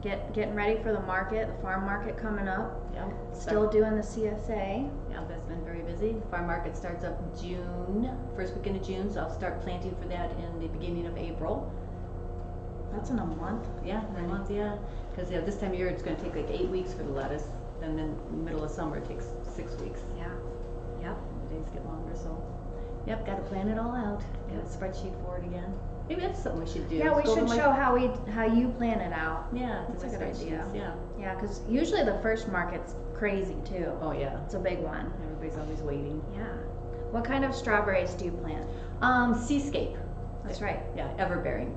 getting ready for the market, the farm market coming up. Yeah. Still doing the CSA. Yeah, that's been very busy. The farm market starts up June, first weekend of June, so I'll start planting for that in the beginning of April. That's in a month. Yeah, in a month, yeah. Because this time of year it's going to take like 8 weeks for the lettuce, and then middle of summer it takes 6 weeks. Yeah. Yep. The days get longer, so yep, got to plan it all out. Got a spreadsheet for it again. Maybe that's something we should do. Yeah, we should show how you plan it out. Yeah, That's a good idea. Yeah. Yeah, because usually the first market's crazy too. Oh yeah. It's a big one. Everybody's always waiting. Yeah. What kind of strawberries do you plant? Seascape. That's right. Yeah, everbearing.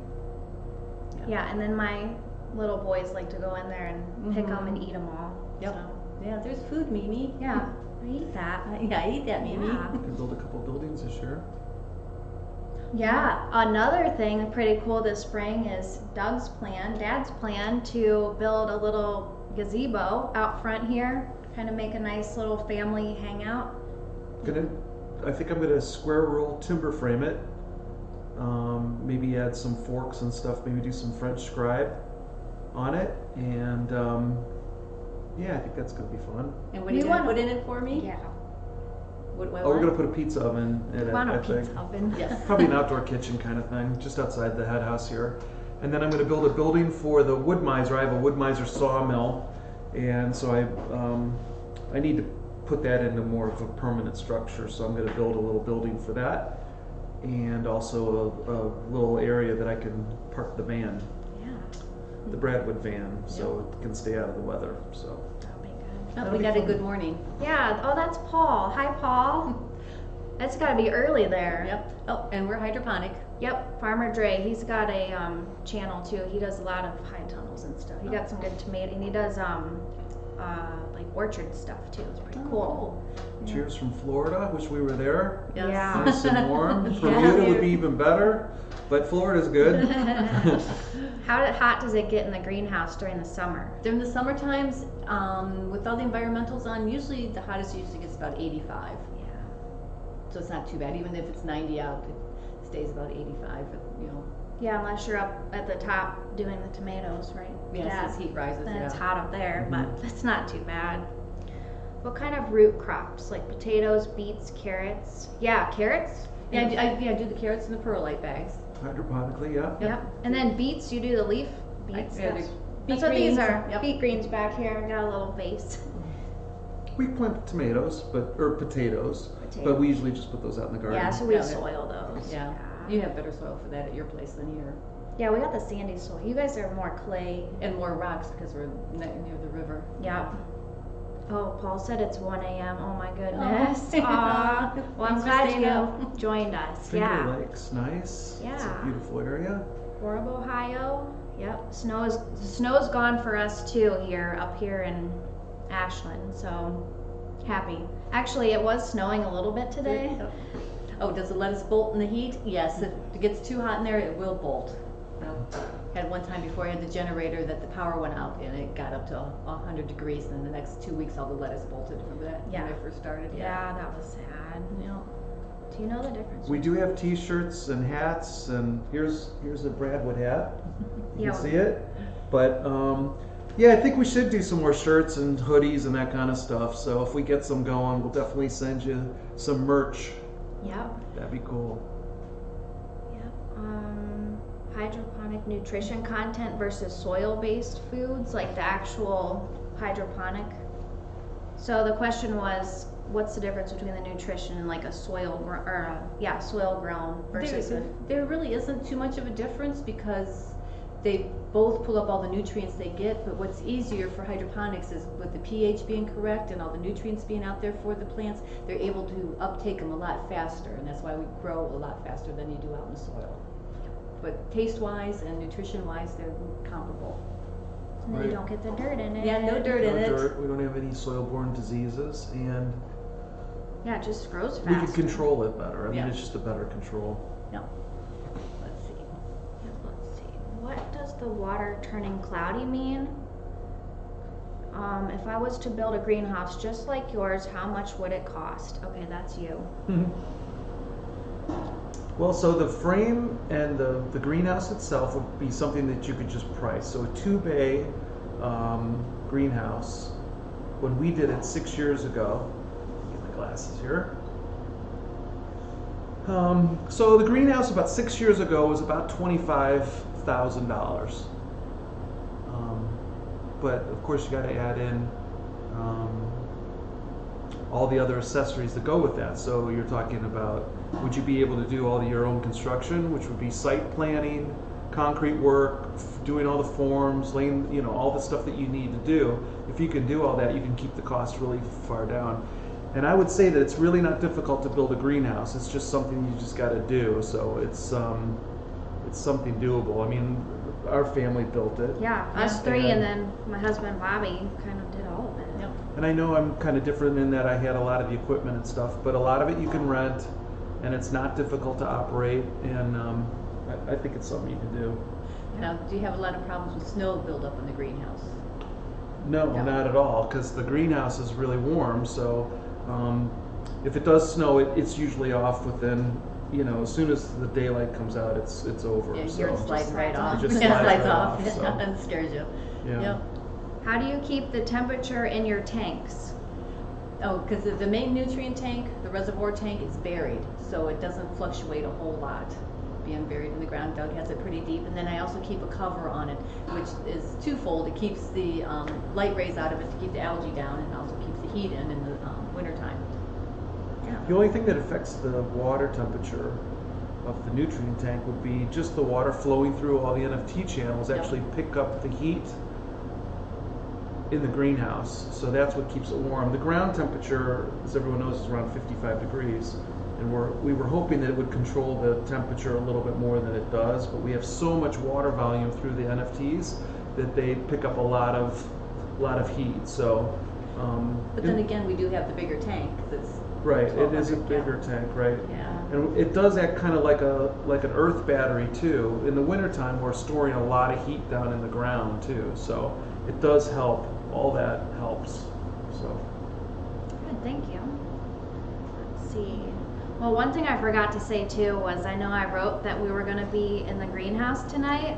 Yeah, and then my little boys like to go in there and pick them and eat them all. Yep. So. Yeah, there's food, Mimi. Yeah, I eat that. Yeah, I eat that, Mimi. Yeah. We can build a couple buildings this year. Yeah, another thing pretty cool this spring is Dad's plan to build a little gazebo out front here, kind of make a nice little family hangout. I think I'm gonna square roll timber frame it. Maybe add some forks and stuff. Maybe do some French scribe on it, and yeah, I think that's gonna be fun. And what do you want to put in it for me? Yeah. What do I Oh, we're want? gonna put a pizza oven in it. Want a I think. pizza oven? Yes. Probably an outdoor kitchen kind of thing, just outside the head house here. And then I'm going to build a building for the wood miser. I have a wood miser sawmill, and so I need to put that into more of a permanent structure. So I'm going to build a little building for that, and also a little area that I can park the van, Yeah. the Bradwood van, so it can stay out of the weather. So That'll be good. Oh, we got a good morning. Yeah. Oh, that's Paul. Hi, Paul. That's got to be early there. Yep. Oh, and we're hydroponic. Yep, Farmer Dre, he's got a channel too. He does a lot of high tunnels and stuff. He got some good tomato, and he does like orchard stuff too. It's pretty cool. cheers from Florida. Wish we were there. Yes. Yeah. Nice and warm. Yeah. Bermuda would be even better, but Florida's good. How hot does it get in the greenhouse during the summer? During the summer times, with all the environmentals on, usually the hottest usually gets about 85. Yeah. So it's not too bad. Even if it's 90 out, it stays about 85. You know. Yeah, unless you're up at the top doing the tomatoes, right? Yes, as heat rises. Then Yeah. it's hot up there, but it's not too bad. What kind of root crops? Like potatoes, beets, carrots? Yeah, carrots? Yeah, I do the carrots in the perlite bags. Hydroponically, yeah. Yep. And then beets, you do the leaf beets? Yeah, That's beet what these greens. are. Yep. Beet greens back here. I got a little vase. We plant tomatoes, or potatoes, but we usually just put those out in the garden. Yeah, so we Yeah. soil those. Yeah. You have better soil for that at your place than here. Yeah, we got the sandy soil. You guys are more clay. And more rocks because we're near the river. Yep. Oh, Paul said it's 1 a.m. Oh my goodness. Oh. Aw. Well, I'm Thanks for glad staying you up. joined us. Finger Yeah. Lakes, nice. It's Yeah. a beautiful area. Orb, Ohio. Yep. Snow's gone for us too here up here in Ashland. So happy. Actually, it was snowing a little bit today. Oh, does it let us bolt in the heat? Yes. If it gets too hot in there, it will bolt. Had one time before I had the generator that the power went out and it got up to 100 degrees, and the next 2 weeks all the lettuce bolted. Remember that? Yeah. When I first started? Yeah, that was sad. Yeah. Do you know the difference? We do have T-shirts and hats, and here's a Bradwood hat. You Yeah. can see it. But yeah, I think we should do some more shirts and hoodies and that kind of stuff. So if we get some going, we'll definitely send you some merch. Yep. That'd be cool. Yep. Hydroponic nutrition content versus soil-based foods, like the actual hydroponic. So the question was, what's the difference between the nutrition and like a soil grown versus There really isn't too much of a difference because they both pull up all the nutrients they get, but what's easier for hydroponics is with the pH being correct and all the nutrients being out there for the plants, they're able to uptake them a lot faster, and that's why we grow a lot faster than you do out in the soil. But taste-wise and nutrition-wise, they're comparable. and then you don't get the dirt in it. Yeah, no dirt in No it. dirt. We don't have any soil-borne diseases, and Yeah, it just grows we fast. can control it better. I mean, Yeah. it's just a better control. No. Let's see. Let's see. What does the water turning cloudy mean? If I was to build a greenhouse just like yours, how much would it cost? Okay, that's you. Well, so the frame and the greenhouse itself would be something that you could just price. So a 2-bay greenhouse, when we did it 6 years ago, get my glasses here. So the greenhouse about 6 years ago was about $25,000. But of course you got to add in all the other accessories that go with that. So you're talking about, would you be able to do all your own construction, which would be site planning, concrete work, doing all the forms, laying, you know, all the stuff that you need to do. If you can do all that, you can keep the cost really far down. And I would say that it's really not difficult to build a greenhouse. It's just something you just got to do. So it's something doable. I mean, our family built it. Yeah, us three, and then my husband Bobby kind of did all of it. Yep. And I know I'm kind of different in that I had a lot of the equipment and stuff, but a lot of it you can rent, and it's not difficult to operate. And I think it's something you can do. Now, do you have a lot of problems with snow buildup in the greenhouse? No, not at all, because the greenhouse is really warm. So if it does snow, it's usually off within, you know, as soon as the daylight comes out, it's over. Yeah, so yours slides right off. It just Yeah, slides right off. off, so. It scares you. Yeah. Yep. How do you keep the temperature in your tanks? Oh, because the main nutrient tank, the reservoir tank, is buried, so it doesn't fluctuate a whole lot. Being buried in the ground, Doug has it pretty deep, and then I also keep a cover on it, which is twofold. It keeps the light rays out of it to keep the algae down, and also keeps the heat in the wintertime. Yeah. The only thing that affects the water temperature of the nutrient tank would be just the water flowing through all the NFT channels actually pick up the heat in the greenhouse. So that's what keeps it warm. The ground temperature, as everyone knows, is around 55 degrees. And we were hoping that it would control the temperature a little bit more than it does, but we have so much water volume through the NFTs that they pick up a lot of heat. So, But then again, we do have the bigger tank that's right, it is a 1200 bigger tank, right? Yeah. And it does act kind of like an earth battery too. In the wintertime, we're storing a lot of heat down in the ground too, so it does help. All that helps. So. Good, thank you. Let's see. Well, one thing I forgot to say too was I know I wrote that we were going to be in the greenhouse tonight,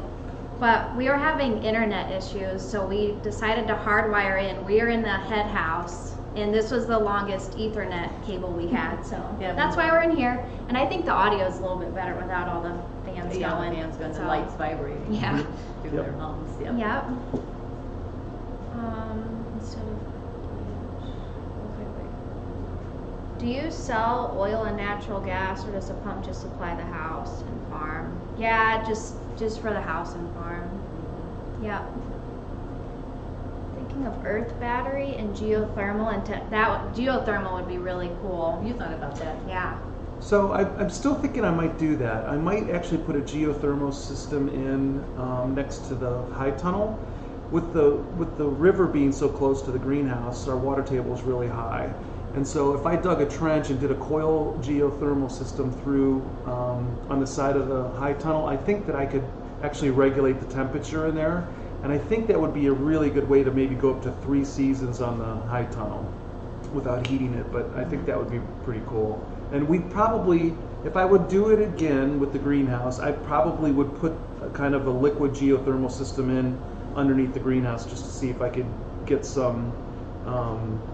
but we were having internet issues, so we decided to hardwire in. We are in the head house, and this was the longest Ethernet cable we had, so Yeah, that's why we're in here. And I think the audio is a little bit better without all the fans Yeah, going. the fans going, the so- lights vibrating. Yeah. Through Yep. their homes. Yep. Yep. Instead of do you sell oil and natural gas, or does the pump just supply the house and farm? Yeah, just for the house and farm. Yep. Thinking of earth battery and geothermal, and that geothermal would be really cool. You thought about that. Yeah. So I'm still thinking I might do that. I might actually put a geothermal system in next to the high tunnel. With the river being so close to the greenhouse, our water table is really high. And so if I dug a trench and did a coil geothermal system through on the side of the high tunnel, I think that I could actually regulate the temperature in there. And I think that would be a really good way to maybe go up to 3 seasons on the high tunnel without heating it. But I think that would be pretty cool. And we probably, if I would do it again with the greenhouse, I probably would put a kind of a liquid geothermal system in underneath the greenhouse just to see if I could get some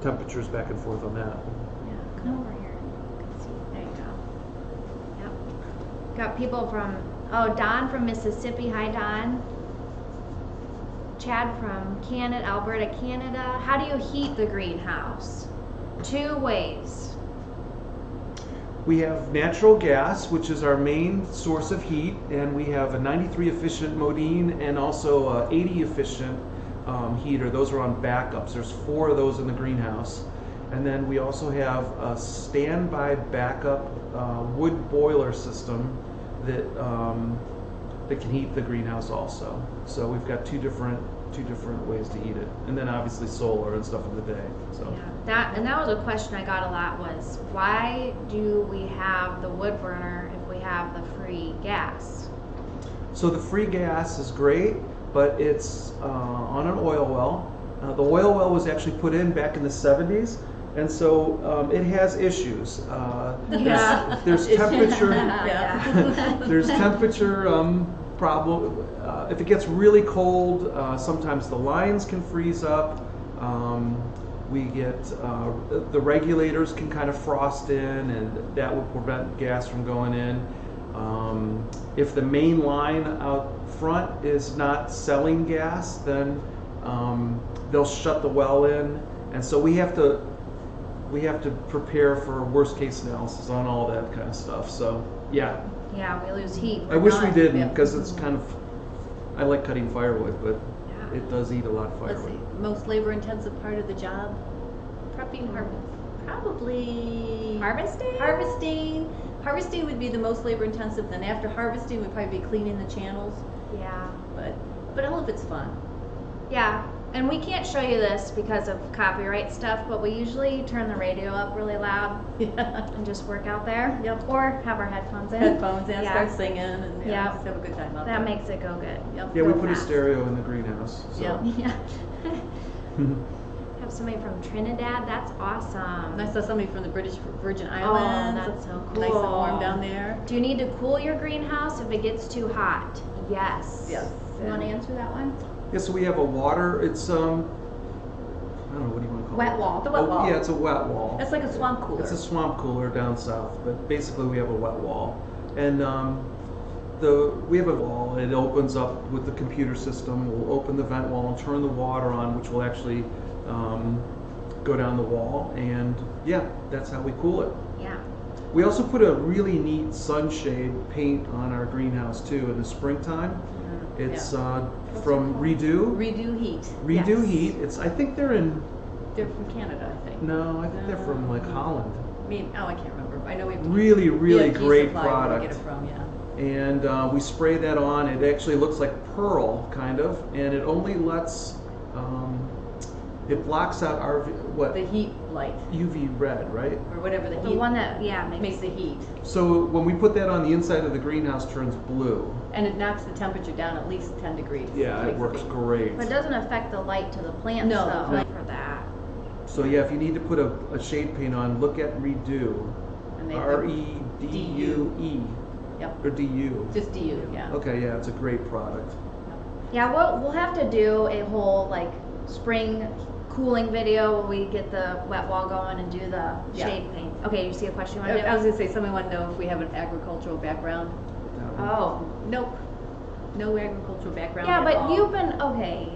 temperatures back and forth on that. Yeah, come over here. You can see. There you go. Yep. Got people from, Don from Mississippi. Hi, Don. Chad from Canada, Alberta, Canada. How do you heat the greenhouse? 2 ways. We have natural gas, which is our main source of heat, and we have a 93 efficient modine and also a 80 efficient heater. Those are on backups. There's 4 of those in the greenhouse. And then we also have a standby backup wood boiler system that can heat the greenhouse also. So we've got two different ways to heat it. And then obviously solar and stuff in the day. So. Yeah, that was a question I got a lot was, why do we have the wood burner if we have the free gas? So the free gas is great, but it's on an oil well. The oil well was actually put in back in the 70s, and so it has issues. There's temperature. Yeah. There's temperature problem. If it gets really cold, sometimes the lines can freeze up. We get the regulators can kind of frost in, and that will prevent gas from going in. If the main line out front is not selling gas, then they'll shut the well in, and so we have to prepare for worst case analysis on all that kind of stuff. So yeah. Yeah, we lose heat. I wish we didn't, Yeah. because it's kind of, I like cutting firewood, but Yeah. it does eat a lot of Let's firewood. see, most labor-intensive part of the job, prepping, probably Harvesting? Harvesting. Harvesting would be the most labor-intensive. Then after harvesting, we'd probably be cleaning the channels. Yeah. But all of it's fun. Yeah. And we can't show you this because of copyright stuff, but we usually turn the radio up really loud Yeah. and just work out there. Yep. Or have our headphones in. Headphones and Yeah. start singing and Yeah. just have a good time out That there. makes it go good. Yep. Yeah, we Go put a fast. stereo in the greenhouse. So. Yeah. Yeah. Have somebody from Trinidad. That's awesome. And I saw somebody from the British Virgin Islands. Oh, that's so Nice and cool. warm down there. Do you need to cool your greenhouse if it gets too hot? Yes. Yes. You want to answer that one? Yeah, so we have a water. It's I don't know, what do you want to call Wet it? wall. The wet wall. Yeah, it's a wet wall. That's like a swamp cooler. It's a swamp cooler down south, but basically we have a wet wall, and we have a wall. It opens up with the computer system. We'll open the vent wall and turn the water on, which will actually go down the wall, and yeah, that's how we cool it. Yeah. We also put a really neat sunshade paint on our greenhouse too in the springtime. It's from Redo. Redo Heat. Redo Yes. Heat. I think they're in. They're from Canada, I think. No, I think they're from like Holland. I can't remember. I know we have Really, really EST great supply where we product. get it from, yeah. And we spray that on. It actually looks like pearl, kind of, and it only lets, it blocks out The heat light, UV red, right? or whatever the The heat one that, yeah, makes the heat. So when we put that on, the inside of the greenhouse turns blue. And it knocks the temperature down at least 10 degrees. Yeah, it Makes a works big- great. But it doesn't affect the light to the plants No, though, no. for that. So yeah, if you need to put a shade paint on, look at Redo. And they- REDUE. Yep, Or DU. just DU, yeah. Okay, yeah, it's a great product. Yeah, we'll have to do a whole like spring cooling video where we get the wet wall going and do the Yeah. shade paint. Okay, you see a question you want to I do? was gonna say, someone wanted to know if we have an agricultural background. That one. Oh. Nope, no agricultural background Yeah, at but all. you've been, okay.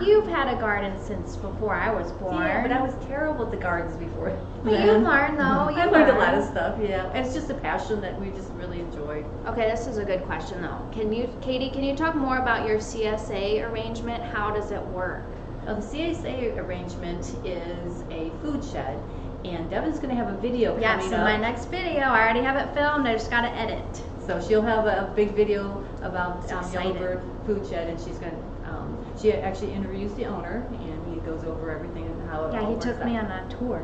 You've had a garden since before I was born. Yeah, but I was terrible at the gardens before. But you then. learned though. You I learned a lot learned. of stuff, yeah. And it's just a passion that we just really enjoy. Okay, this is a good question though. Katie, can you talk more about your CSA arrangement? How does it work? The CSA arrangement is a food shed, and Devon's going to have a video Yes, coming in up. my next video. I already have it filmed. I just got to edit. So she'll have a big video about exciting. Yellowbird Food Shed, and she's going to. She actually interviews the owner, and he goes over everything and how it Yeah, all he works took me out. on a tour.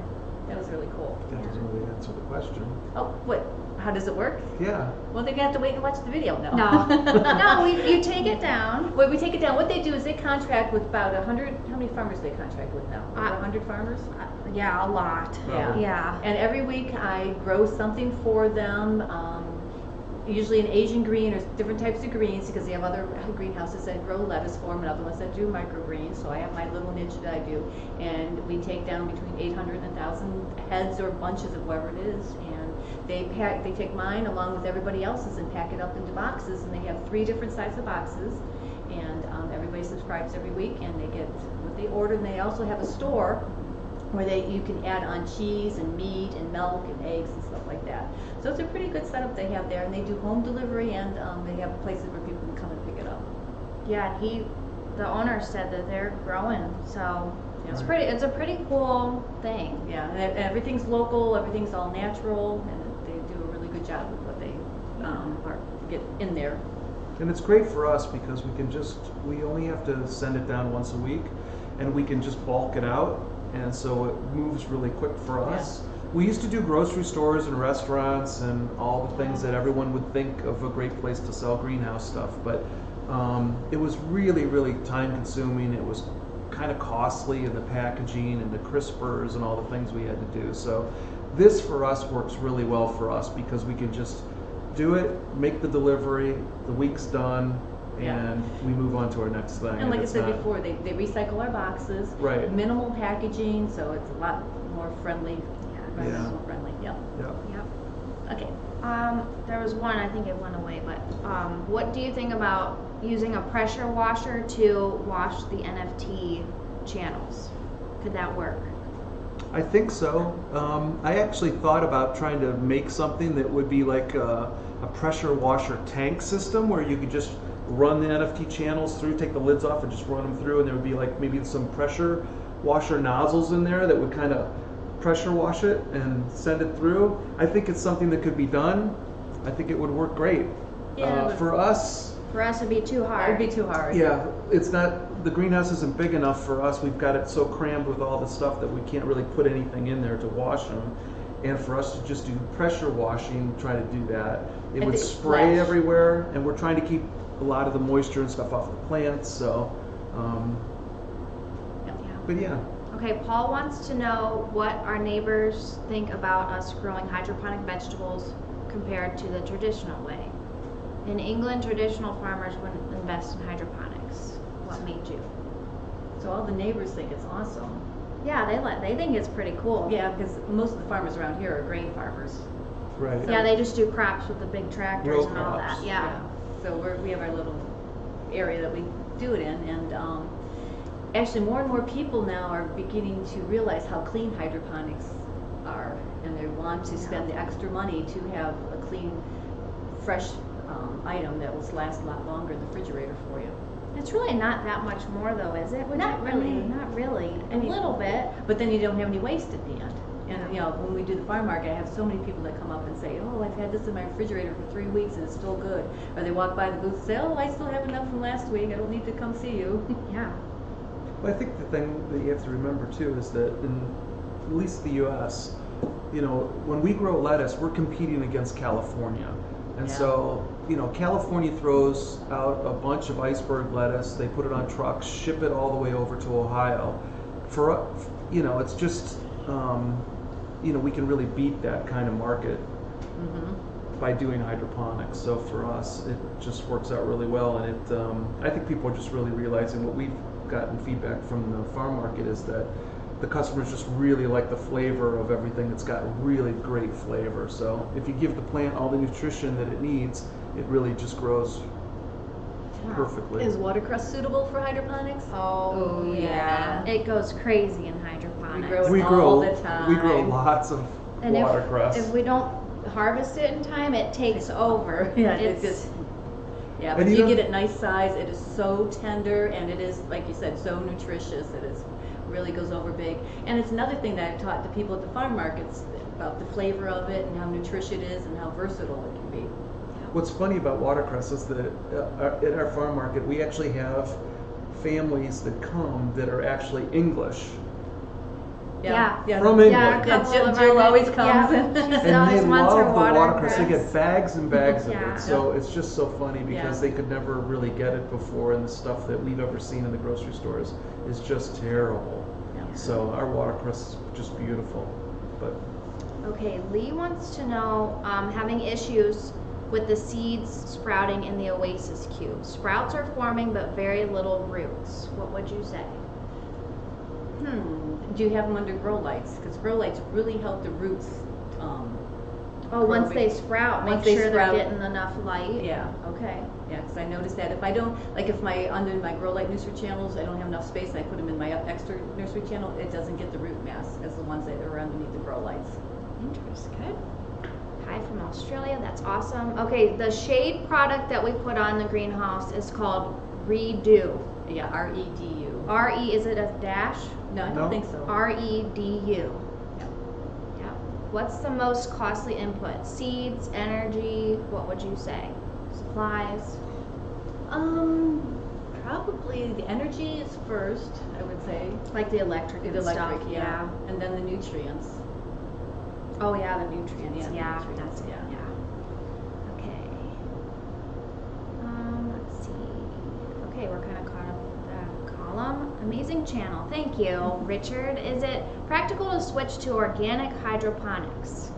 That was really cool. That doesn't really answer the question. Oh, what? How does it work? Yeah. Well, they're gonna have to wait and watch the video. No. No, you take it down. When we take it down, what they do is they contract with about 100. How many farmers do they contract with now? Over 100 farmers. Yeah, a lot. Yeah. Yeah. And every week I grow something for them. Usually an Asian green or different types of greens, because they have other greenhouses that grow lettuce for them and other ones that do microgreens. So I have my little niche that I do, and we take down between 800 and 1,000 heads or bunches of whatever it is, and they take mine along with everybody else's and pack it up into boxes, and they have 3 different sizes of boxes, and everybody subscribes every week, and they get what they order. And they also have a store where you can add on cheese and meat and milk and eggs and stuff like that. So it's a pretty good setup they have there, and they do home delivery, and they have places where people can come and pick it up. Yeah, the owner said that they're growing, so Yeah. it's a pretty cool thing. Yeah, and everything's local, everything's all natural, and they do a really good job with what they get in there. And it's great for us because we only have to send it down once a week, and we can just bulk it out, and so it moves really quick for us. We used to do grocery stores and restaurants and all the things that everyone would think of a great place to sell greenhouse stuff, but it was really, really time consuming. It was kind of costly in the packaging and the crispers and all the things we had to do. So this for us works really well for us because we can just do it, make the delivery, the week's done, Yeah. and we move on to our next thing. And like I it's said not- before, they recycle our boxes. Right. Minimal packaging, so it's a lot more friendly, Yeah. environmental friendly, yep. Yeah. Yep. Okay. There was one, I think it went away, but what do you think about using a pressure washer to wash the NFT channels? Could that work? I think so. I actually thought about trying to make something that would be like a pressure washer tank system where you could just run the NFT channels through, take the lids off and just run them through, and there would be like maybe some pressure washer nozzles in there that would kind of pressure wash it and send it through. I think it's something that could be done. I think it would work great. Yeah, but- for us, For us, it'd be too It hard. would be too hard. yeah, it's not, the greenhouse isn't big enough for us. We've got it so crammed with all the stuff that we can't really put anything in there to wash them. And for us to just do pressure washing, try to do that, it And would it spray splash. everywhere, and we're trying to keep a lot of the moisture and stuff off the plants, so, Yeah. but yeah. Okay, Paul wants to know what our neighbors think about us growing hydroponic vegetables compared to the traditional way. In England, traditional farmers wouldn't invest in hydroponics. What made you? So all the neighbors think it's awesome. Yeah, they think it's pretty cool. Yeah, because most of the farmers around here are grain farmers. Right. Yeah, they just do crops with the big tractors Row and all crops. that. Yeah. So we have our little area that we do it in, and actually more and more people now are beginning to realize how clean hydroponics are, and they want to spend the extra money to have a clean, fresh item that will last a lot longer in the refrigerator for you. It's really not that much more though, is it? Not really. Not really. I mean- A little bit. But then you don't have any waste at the end. And you know, when we do the farm market, I have so many people that come up and say, "Oh, I've had this in my refrigerator for 3 weeks and it's still good." Or they walk by the booth and say, "Oh, I still have enough from last week. I don't need to come see you." Yeah. Well, I think the thing that you have to remember too is that in at least the U.S., you know, when we grow lettuce, we're competing against California. And Yeah. so, you know, California throws out a bunch of iceberg lettuce, they put it on trucks, ship it all the way over to Ohio. For, you know, it's just, you know, we can really beat that kind of market by doing hydroponics. So for us, it just works out really well. And it, I think people are just really realizing what we've gotten feedback from the farm market is that the customers just really like the flavor of everything. It's got really great flavor. So if you give the plant all the nutrition that it needs, it really just grows perfectly. Is watercress suitable for hydroponics? Oh, Oh, yeah. yeah. It goes crazy in hydroponics. We grow it we all grow, the time. we grow lots of And watercress. if we don't harvest it in time, it takes over. Yeah, it It's just, yeah, And but you you know- get it nice size. It is so tender, and it is, like you said, so nutritious. It is really goes over big. And it's another thing that I've taught the people at the farm markets about the flavor of it and how nutritious it is and how versatile it can be. What's funny about watercress is that at our farm market, we actually have families that come that are actually English. Yeah. From Yeah, a England. couple Jill of our always good- comes yeah, in. she And sells they months her love the watercress. They get bags and bags of Yeah. it. So it's just so funny because Yeah. they could never really get it before, and the stuff that we've ever seen in the grocery stores is just terrible. Yeah. So our watercress is just beautiful. But Okay, Lee wants to know, having issues with the seeds sprouting in the Oasis cube. Sprouts are forming, but very little roots. What would you say? Do you have them under grow lights? Because grow lights really help the roots. Oh, once grow they big. sprout, make Once they sure sprout. they're getting enough light. Yeah. Okay. Yeah, because I noticed that if I don't, like if under my grow light nursery channels, I don't have enough space and I put them in my extra nursery channel, it doesn't get the root mass as the ones that are underneath the grow lights. Interesting. Good. Hi from Australia. That's awesome. Okay, the shade product that we put on the greenhouse is called Redo. Yeah, R-E-D-U. R-E, is it a dash? No, I No. don't think so. R-E-D-U. Yeah. Yeah. What's the most costly input? Seeds, energy, what would you say? Supplies? Probably the energy is first, I would say. Like the electric The and electric, stuff. yeah. And then the nutrients. Oh yeah, the nutrients. Yeah, the Yeah, nutrients, that's it. yeah. Yeah. Okay. Let's see. Okay, we're kind of caught up with that column. Amazing channel. Thank you, Richard. Is it practical to switch to organic hydroponics?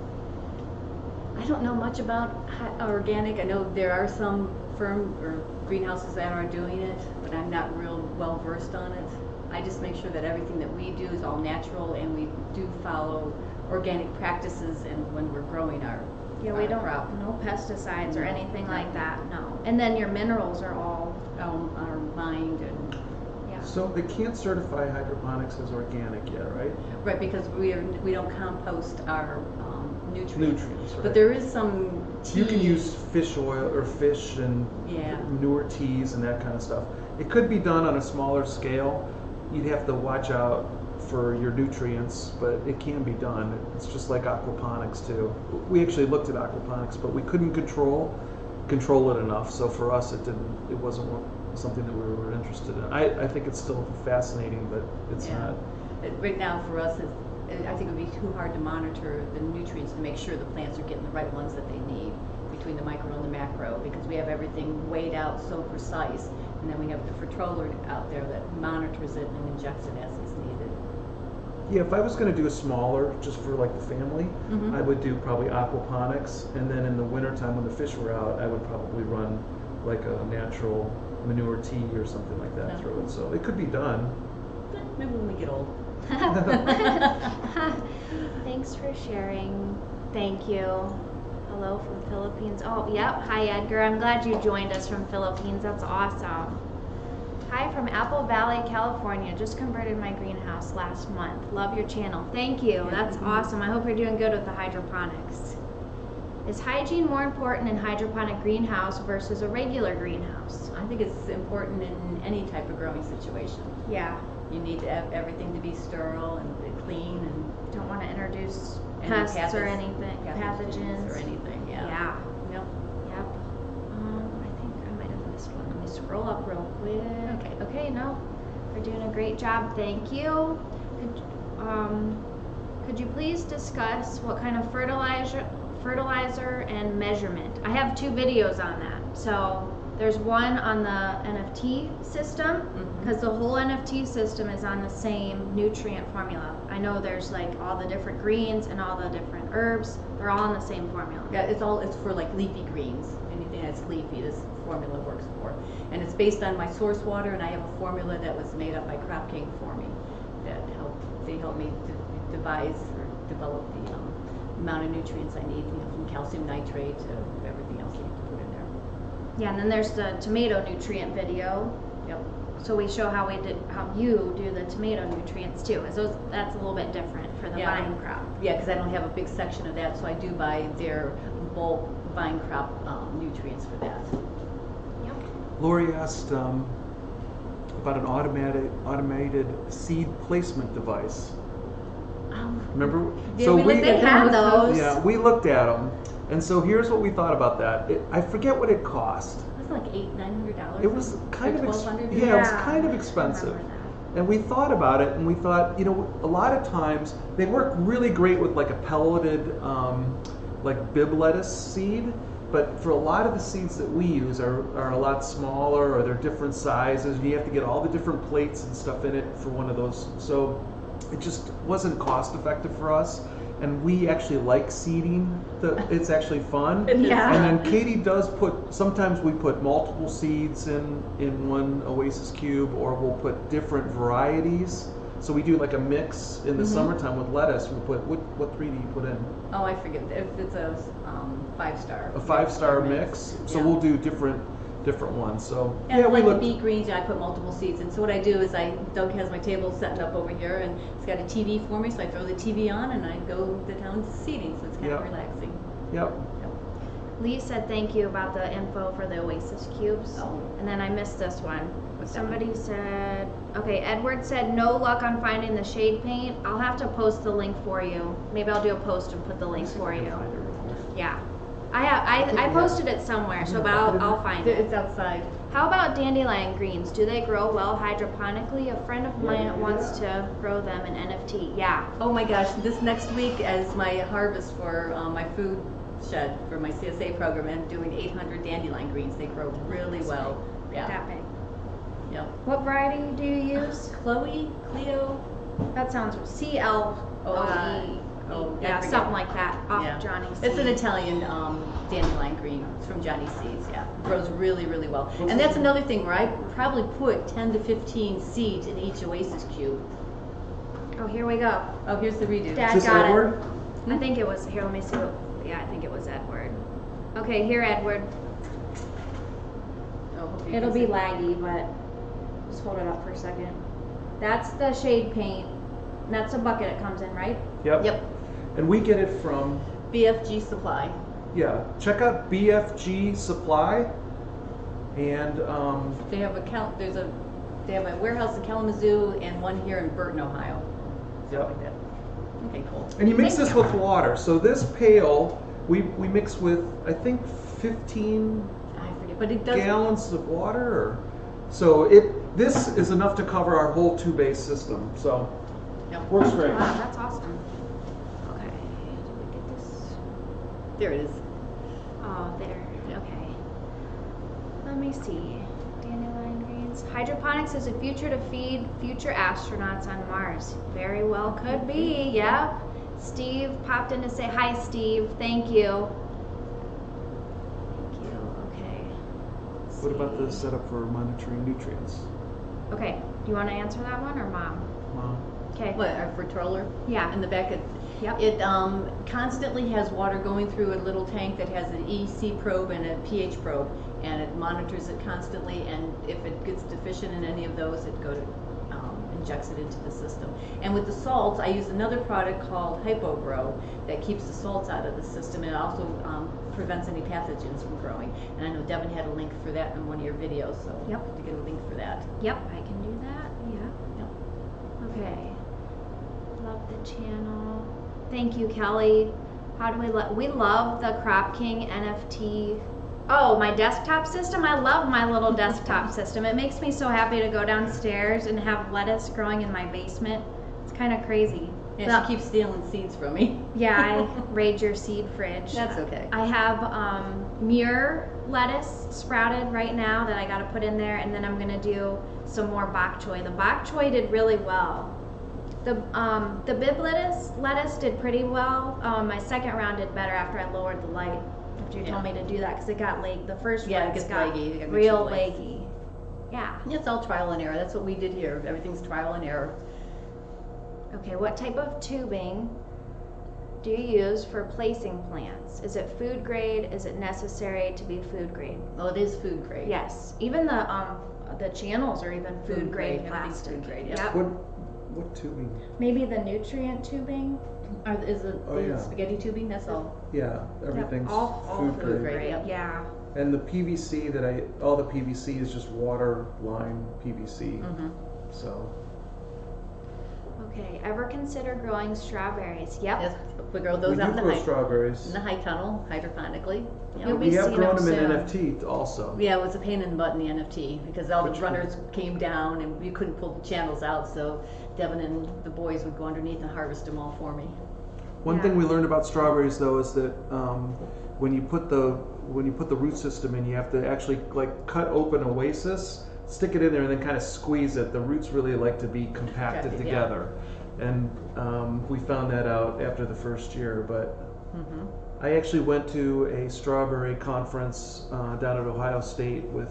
I don't know much about organic. I know there are some firm or greenhouses that are doing it, but I'm not real well versed on it. I just make sure that everything that we do is all natural, and we do follow organic practices, and when we're growing our we don't crop. no pesticides or No, anything like nothing. that. No. And then your minerals are all Our mind and So they can't certify hydroponics as organic yet, right? right, because we don't compost our nutrients. Nutrients, right? But there is some tea. You can use fish oil or fish and Yeah. manure teas and that kind of stuff. It could be done on a smaller scale. You'd have to watch out for your nutrients, but it can be done. It's just like aquaponics too. We actually looked at aquaponics, but we couldn't control it enough. So for us, it wasn't something that we were interested in. I think it's still fascinating, but it's Yeah. not. Right now, for us, I think it would be too hard to monitor the nutrients to make sure the plants are getting the right ones that they need between the micro and the macro, because we have everything weighed out so precise, and then we have the controller out there that monitors it and injects it as it's needed. Yeah, if I was going to do a smaller, just for like the family, Mhm. I would do probably aquaponics, and then in the wintertime when the fish were out, I would probably run like a natural manure tea or something like that Yeah. through it. So it could be done. Maybe when we get old. Thanks for sharing. Thank you. Hello from Philippines. Oh, yep. Hi, Edgar. I'm glad you joined us from Philippines. That's awesome. Hi from Apple Valley, California. Just converted my greenhouse last month. Love your channel. Thank you. That's awesome. I hope you're doing good with the hydroponics. Is hygiene more important in hydroponic greenhouse versus a regular greenhouse? I think it's important in any type of growing situation. Yeah. You need to have everything to be sterile and clean and Don't want to introduce any pests or anything, pathogens. or anything. Yeah. Yeah. Yep. Yep. I think I might have missed one. Let me scroll up real quick. Okay. Okay, no. You're doing a great job. Thank you. Could you please discuss what kind of fertilizer and measurement? I have 2 videos on that. So there's one on the NFT system, because the whole NFT system is on the same nutrient formula. I know there's like all the different greens and all the different herbs. They're all on the same formula. Yeah, it's for like leafy greens. Anything that's leafy, this formula works for. And it's based on my source water, and I have a formula that was made up by Crop King for me that they helped me to devise or develop the amount of nutrients I need, from calcium nitrate to everything else you have to put in there. Yeah, and then there's the tomato nutrient video. Yep. So we show how you do the tomato nutrients too. So that's a little bit different for the Yeah. vine crop. Yeah, because I don't have a big section of that, so I do buy their bulk vine crop nutrients for that. Yep. Lori asked about an automated seed placement device. Remember? Yeah, They have those. Yeah, we looked at them, and so here's what we thought about that. I forget what it cost. It's like $800-900. It was kind of $1,200. yeah, it was kind of expensive. I remember that. And we thought about it, and we thought, a lot of times they work really great with like a pelleted, like bib lettuce seed. But for a lot of the seeds that we use are a lot smaller, or they're different sizes, and you have to get all the different plates and stuff in it for one of those. So it just wasn't cost effective for us. And we actually like seeding. It's actually fun. Yeah. And then Katy does sometimes we put multiple seeds in one Oasis cube, or we'll put different varieties. So we do like a mix in the summertime with lettuce. We put, what 3 do you put in? Oh, I forget. It's a 5-star. A 5-star mix. So Yeah. we'll do different ones. So And yeah, we like the looked. beet greens, I put multiple seeds. And so what I do is Doug has my table set up over here, and it's got a TV for me, so I throw the TV on and I go to town seeding, so it's kind Yeah. of relaxing. Yep. Lee said thank you about the info for the Oasis cubes. Oh. And then I missed this one. What's that Somebody said, okay, Edward said no luck on finding the shade paint. I'll have to post the link for you. Maybe I'll do a post and put the link for you. Yeah. I posted it somewhere, so but I'll find it. It's outside. How about dandelion greens? Do they grow well hydroponically? A friend of mine wants to grow them in NFT. Yeah. Oh my gosh, this next week as my harvest for my food shed for my CSA program, I'm doing 800 dandelion greens. They grow really well. Yeah. That big. Yep. What variety do you use? Cleo. That sounds CLOE. Oh, I Yeah, forget. something like that, off Yeah. Johnny's It's an seed. Italian dandelion green. It's from Johnny's Seeds. Yeah, it grows really, really well. What's And that's the- another thing where I probably put 10 to 15 seeds in each Oasis cube. Oh, here we go. Oh, here's the redo. Dad Is this got Edward? it. I think it was, here, let me see what, yeah, I think it was Edward. Okay, here, Edward. Oh, hope you It'll can be see. laggy, but just hold it up for a second. That's the shade paint. And that's a bucket it comes in, right? Yep. Yep. And we get it from, BFG Supply. yeah, check out BFG Supply. And They have they have a warehouse in Kalamazoo and one here in Burton, Ohio. Yep. Like that. Okay, cool. And you mix Thank this you. with water. So this pail, we mix with, I think, 15 I forget, but it does. gallons of water. Or, so this is enough to cover our whole 2-base system. So Yep. works great. Wow, that's awesome. Okay, did we get this? There it is. Oh, there, Yep. okay. Let me see. Dandelion greens. Hydroponics is a future to feed future astronauts on Mars. Very well could be, yep. Steve popped in to say hi, Steve. Thank you. Thank you, okay. Let's What about see. the setup for monitoring nutrients? Okay, do you want to answer that one or Mom? Mom? Okay. What, our controller? Yeah. In the back, Yep. it constantly has water going through a little tank that has an EC probe and a pH probe, and it monitors it constantly, and if it gets deficient in any of those, it injects it into the system. And with the salts, I use another product called HypoGrow that keeps the salts out of the system, and it also prevents any pathogens from growing. And I know Devon had a link for that in one of your videos, so Yep. to get a link for that. Yep, I can do that, yeah. Yep. Okay. Love the channel. Thank you, Kelly. How do we love the Crop King NFT. Oh, my desktop system? I love my little desktop system. It makes me so happy to go downstairs and have lettuce growing in my basement. It's kind of crazy. And The- she keeps stealing seeds from me. Yeah, I raid your seed fridge. That's okay. I have muir lettuce sprouted right now that I got to put in there, and then I'm gonna do some more bok choy. The bok choy did really well. The bib lettuce did pretty well. My second round did better after I lowered the light. After you told me to do that, because it got late. The first Yeah, it ones gets got leggy. You gotta make real sure the light's- leggy. Yeah. It's all trial and error. That's what we did here. Everything's trial and error. Okay, what type of tubing do you use for placing plants? Is it food grade? Is it necessary to be food grade? Well, it is food grade. Yes, even the channels are even food grade Everything's plastic. food grade, yeah. Yep. What tubing? Maybe the nutrient tubing. Is it Oh, the yeah. spaghetti tubing? That's all. Yeah, everything's all food food grade. grade. Yep. Yeah. And the PVC all the PVC is just water line PVC. Mm-hmm. So Okay. Ever consider growing strawberries? Yep. Yes, we grow those we out do in grow in strawberries. the high tunnel, hydroponically. Yeah. You'll be We have seeing grown them them in soon. NFT also. Yeah, it was a pain in the butt in the NFT because all Which the runners came down and you couldn't pull the channels out, so Devon and the boys would go underneath and harvest them all for me. One Yeah. thing we learned about strawberries though is that when you put the root system in, you have to actually like cut open Oasis, stick it in there, and then kind of squeeze it. The roots really like to be compacted Compacted, yeah. together, and we found that out after the first year. But Mm-hmm. I actually went to a strawberry conference down at Ohio State with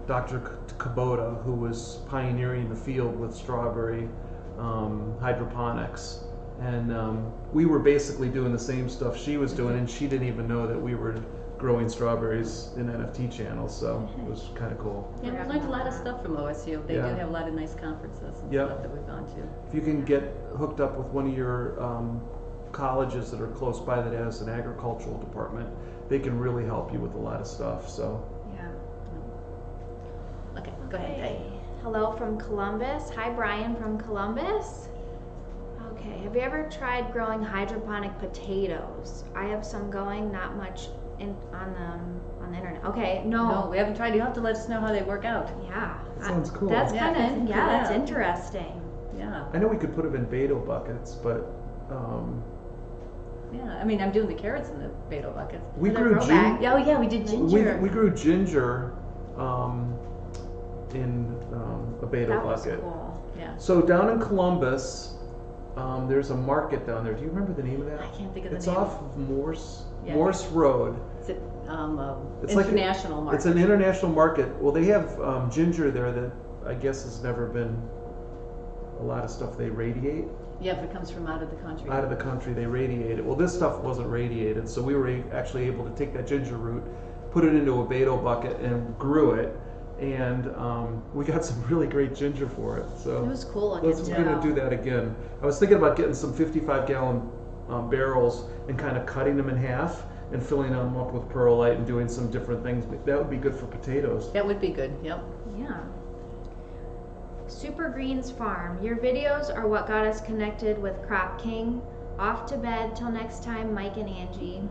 Dr. Kubota, who was pioneering the field with strawberry hydroponics. And we were basically doing the same stuff she was doing, and she didn't even know that we were growing strawberries in NFT channels, so it was kind of cool. Yeah, we learned a lot of stuff from OSU. They Yeah. do have a lot of nice conferences and Yep. stuff that we've gone to. If you can get hooked up with one of your colleges that are close by that has an agricultural department, they can really help you with a lot of stuff. So Yeah. Okay, go ahead, Okay. Dave. Hello from Columbus. Hi, Brian from Columbus. Okay, have you ever tried growing hydroponic potatoes? I have some going, not much on the internet. Okay, No, we haven't tried. You have to let us know how they work out. Yeah. That sounds cool. That's Yeah, kind that's of, cool, yeah, that's yeah. interesting. Yeah, I know we could put them in Beto buckets, but yeah. I mean, I'm doing the carrots in the Beto buckets. we For the grew grow bag. Oh yeah, we did ginger. we grew ginger in a Beto That was bucket. cool. Yeah. So down in Columbus, there's a market down there. Do you remember the name of that? I can't think of the It's name. off of Morse Yeah. Morse Road. It's an It's like international market. It's an international market. Well, they have ginger there that I guess has never been a lot of stuff they radiate. Yeah, if it comes from out of the country. Out of the country, they radiate it. Well, this stuff wasn't radiated, so we were actually able to take that ginger root, put it into a beto bucket, and grew it. And we got some really great ginger for it. So It was cool looking we're too. going to do that again. I was thinking about getting some 55-gallon barrels and kind of cutting them in half and filling them up with perlite and doing some different things. But that would be good for potatoes. That would be good, yep. Yeah. Super Greens Farm. Your videos are what got us connected with Crop King. Off to bed till next time, Mike and Angie.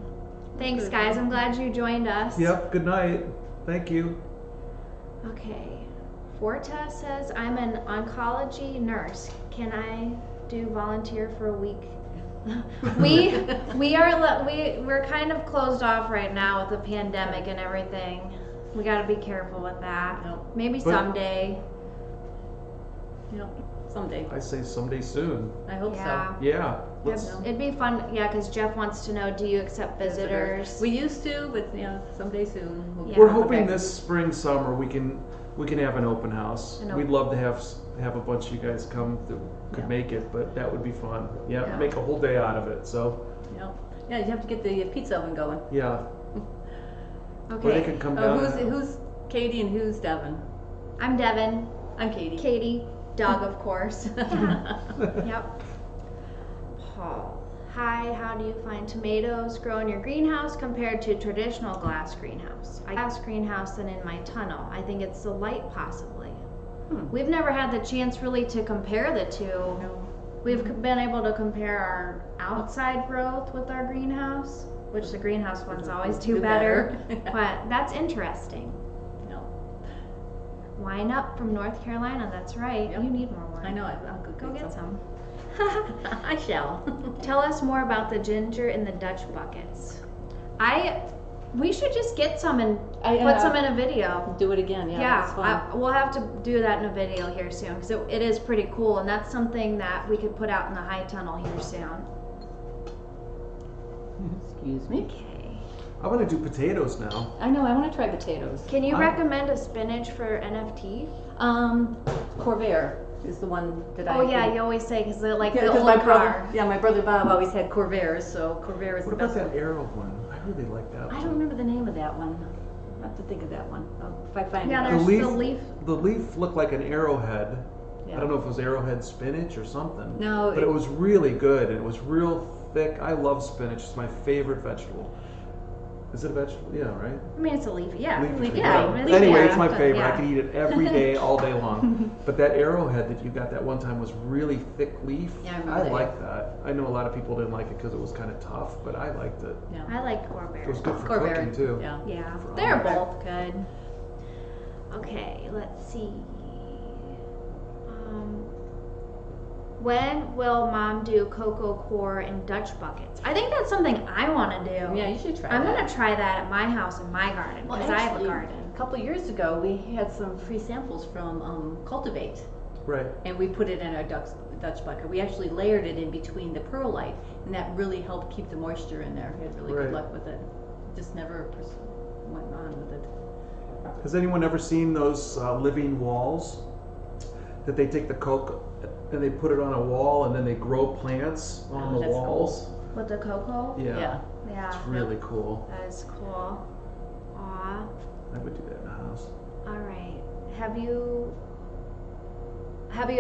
Thanks, Good. guys. I'm glad you joined us. Yep, good night. Thank you. Okay. Forta says, I'm an oncology nurse. Can I do volunteer for a week? We're kind of closed off right now with the pandemic and everything. We got to be careful with that. Yep. Maybe But- someday. Yep, someday. I say someday soon. I hope Yeah. so. Yeah. Let's, Yep. It'd be fun, yeah, because Jeff wants to know, do you accept visitors? We used to, but someday soon. We'll Yeah. get We're on hoping back. this spring, summer, we can have an open house. An We'd open- love to have a bunch of you guys come that could Yeah. make it, but that would be fun. Yeah, Yeah. make a whole day out of it. So Yep. Yeah, you have to get the pizza oven going. yeah, or they Okay. can come down. Who's Katy and who's Devon? I'm Devon. I'm Katy. Katie. Doug, of course. Yep. Paul. Hi, how do you find tomatoes grow in your greenhouse compared to traditional glass greenhouse? I glass greenhouse than in my tunnel. I think it's the light possibly. We've never had the chance really to compare the two. No. We've been able to compare our outside growth with our greenhouse, which the greenhouse ones always do Do better. better. But that's interesting. No. Wine up from North Carolina, that's right. Yep. You need more wine. I know, I'll Go get some. I shall. Tell us more about the ginger in the Dutch buckets. We should just get some and put some in a video. Do it again, yeah. That's fun. We'll have to do that in a video here soon because it is pretty cool, and that's something that we could put out in the high tunnel here soon. Excuse me. Okay. I want to do potatoes now. I know, I want to try potatoes. Can you I- recommend a spinach for NFT? Corvair is the one that I Oh yeah, think- you always say because like Yeah, the 'cause old my car. my brother Bob always had Corvairs, so Corvair is What the about best that one. arrow one? I really like that. I one. don't remember the name of that one. I'll have to think of that one. If I find Yeah, it. there's The the leaf- leaf. The leaf looked like an arrowhead. Yeah. I don't know if it was arrowhead spinach or something. No, but it was really good and it was real thick. I love spinach. It's my favorite vegetable. Is it a vegetable? Yeah, right? I mean, it's a leafy. Yeah, Leafy yeah. tree. It's Anyway, yeah, it's my but favorite. I yeah. could eat it every day, all day long. But that arrowhead that you got that one time was really thick leaf. Yeah, I remember that. like that. I know a lot of people didn't like it because it was kind of tough, but I liked it. Yeah. I liked It was Corvair. good for Corvair. cooking too. Yeah. Yeah, For they're omelet. both good. Okay, let's see. When will Mom do cocoa core in Dutch buckets? I think that's something I want to do. Yeah, you should try I'm that. gonna try that at my house in my garden Well, because I have a actually, garden. A couple years ago, we had some free samples from Cultivate, Right. and we put it in our Dutch bucket. We actually layered it in between the perlite, and that really helped keep the moisture in there. We had really Right. good luck with it. Just never went on with it. Has anyone ever seen those living walls that they take the coke and they put it on a wall and then they grow plants on Oh, the that's walls? With the cocoa? Yeah. Yeah, It's really cool. that is cool. Aw. I would do that in the house. All right. Have you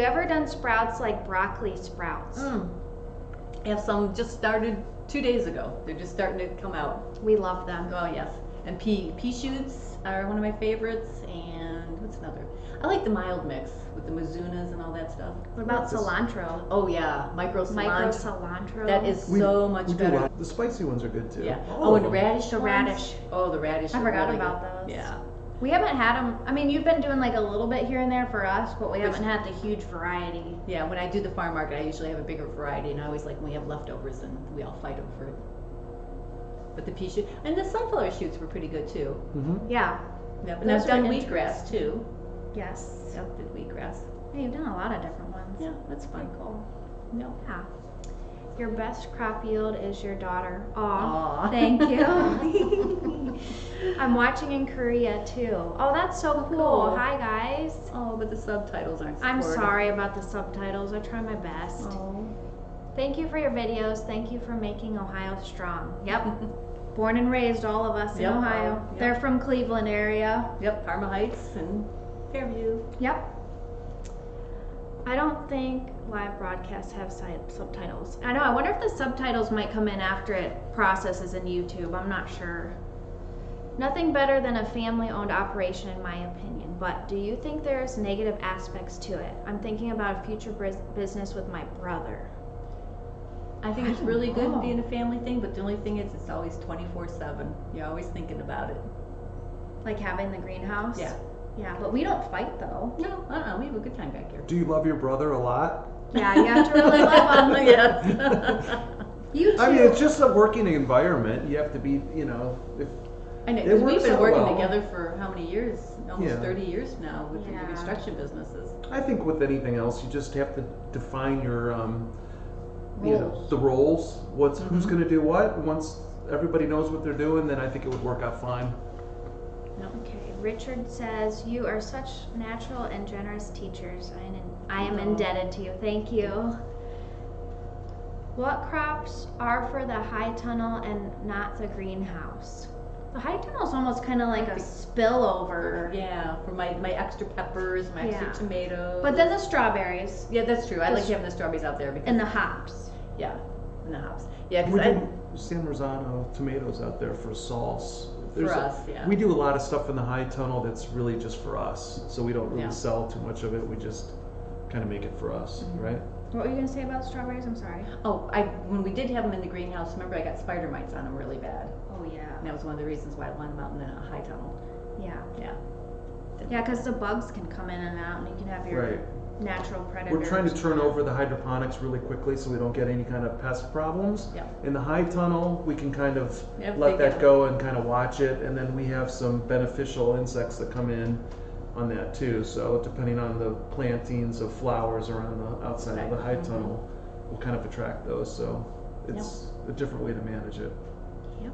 ever done sprouts like broccoli sprouts? I have some just started 2 days ago. They're just starting to come out. We love them. Oh yes, and pea shoots are one of my favorites. And what's another? I like the mild mix with the mizunas and all that stuff. What about This- cilantro? Oh yeah, micro Micro cilantro. cilantro. That is so much we do better. The spicy ones are good too. Yeah. All Oh, of and them. radish. The ones? radish. Oh, the radish. I are forgot really about good. those. Yeah. We haven't had them. I mean, you've been doing like a little bit here and there for us, but we Which- haven't had the huge variety. Yeah. When I do the farm market, I usually have a bigger variety, and I always like when we have leftovers and we all fight over it. But the pea shoot and the sunflower shoots were pretty good too. Mhm. Yeah. Yep. And Those I've are done interesting. wheatgrass too. Yes. Yep, did wheatgrass. Hey, you've done a lot of different ones. Yeah, that's fun. Pretty cool. No. Yeah. Your best crop yield is your daughter. Aw, Aw. thank you. I'm watching in Korea too. Oh, that's so cool. Cool. Hi guys. Oh, but the subtitles aren't I'm supported. sorry about the subtitles. I try my best. Oh. Thank you for your videos. Thank you for making Ohio strong. Yep. Born and raised, all of us in Yep. Ohio. Yep. They're from Cleveland area. Yep, Parma Heights and Fairview. Yep. I don't think live broadcasts have subtitles. I know, I wonder if the subtitles might come in after it processes in YouTube. I'm not sure. Nothing better than a family-owned operation in my opinion, but do you think there's negative aspects to it? I'm thinking about a future business with my brother. I think I it's don't really good know. being a family thing, but the only thing is it's always 24/7. You're always thinking about it. Like having the greenhouse? Yeah. Yeah, but we don't fight though. No, we have a good time back here. Do you love your brother a lot? Yeah, you have to really love him. Yes. You too. I mean, it's just a working environment. You have to be, you know, if I know, It because we've works been out working well. together for how many years? Almost Yeah. 30 years now with Yeah. the construction businesses. I think with anything else, you just have to define your, you know, Roles. the roles. Who's Mhm. going to do what? Once everybody knows what they're doing, then I think it would work out fine. Okay, Richard says, you are such natural and generous teachers. I am Oh. indebted to you. Thank you. What crops are for the high tunnel and not the greenhouse? The high tunnel is almost kind of like a spillover. Yeah, for my extra peppers, my extra Yeah. tomatoes. But then the strawberries yeah, that's true. I the like s- having the strawberries out there because and the hops. yeah, and the hops. Yeah, We because do San Rosano tomatoes out there for sauce. for us, yeah. We do a lot of stuff in the high tunnel that's really just for us. So we don't really Yeah. sell too much of it. We just kind of make it for us, Mhm. right? What were you going to say about strawberries? I'm sorry. Oh, when we did have them in the greenhouse, remember I got spider mites on them really bad, Oh, yeah. and that was one of the reasons why I wanted them out in the high tunnel. Yeah. Yeah. Yeah, because the bugs can come in and out and you can have your Right. natural predators. We're trying to turn over the hydroponics really quickly so we don't get any kind of pest problems. Yeah. In the high tunnel, we can kind of Yeah, let they that get- go and kind of watch it, and then we have some beneficial insects that come in on that too. So depending on the plantings of flowers around the outside of the high Mhm. tunnel, we'll kind of attract those. So it's a different way to manage it. Yep.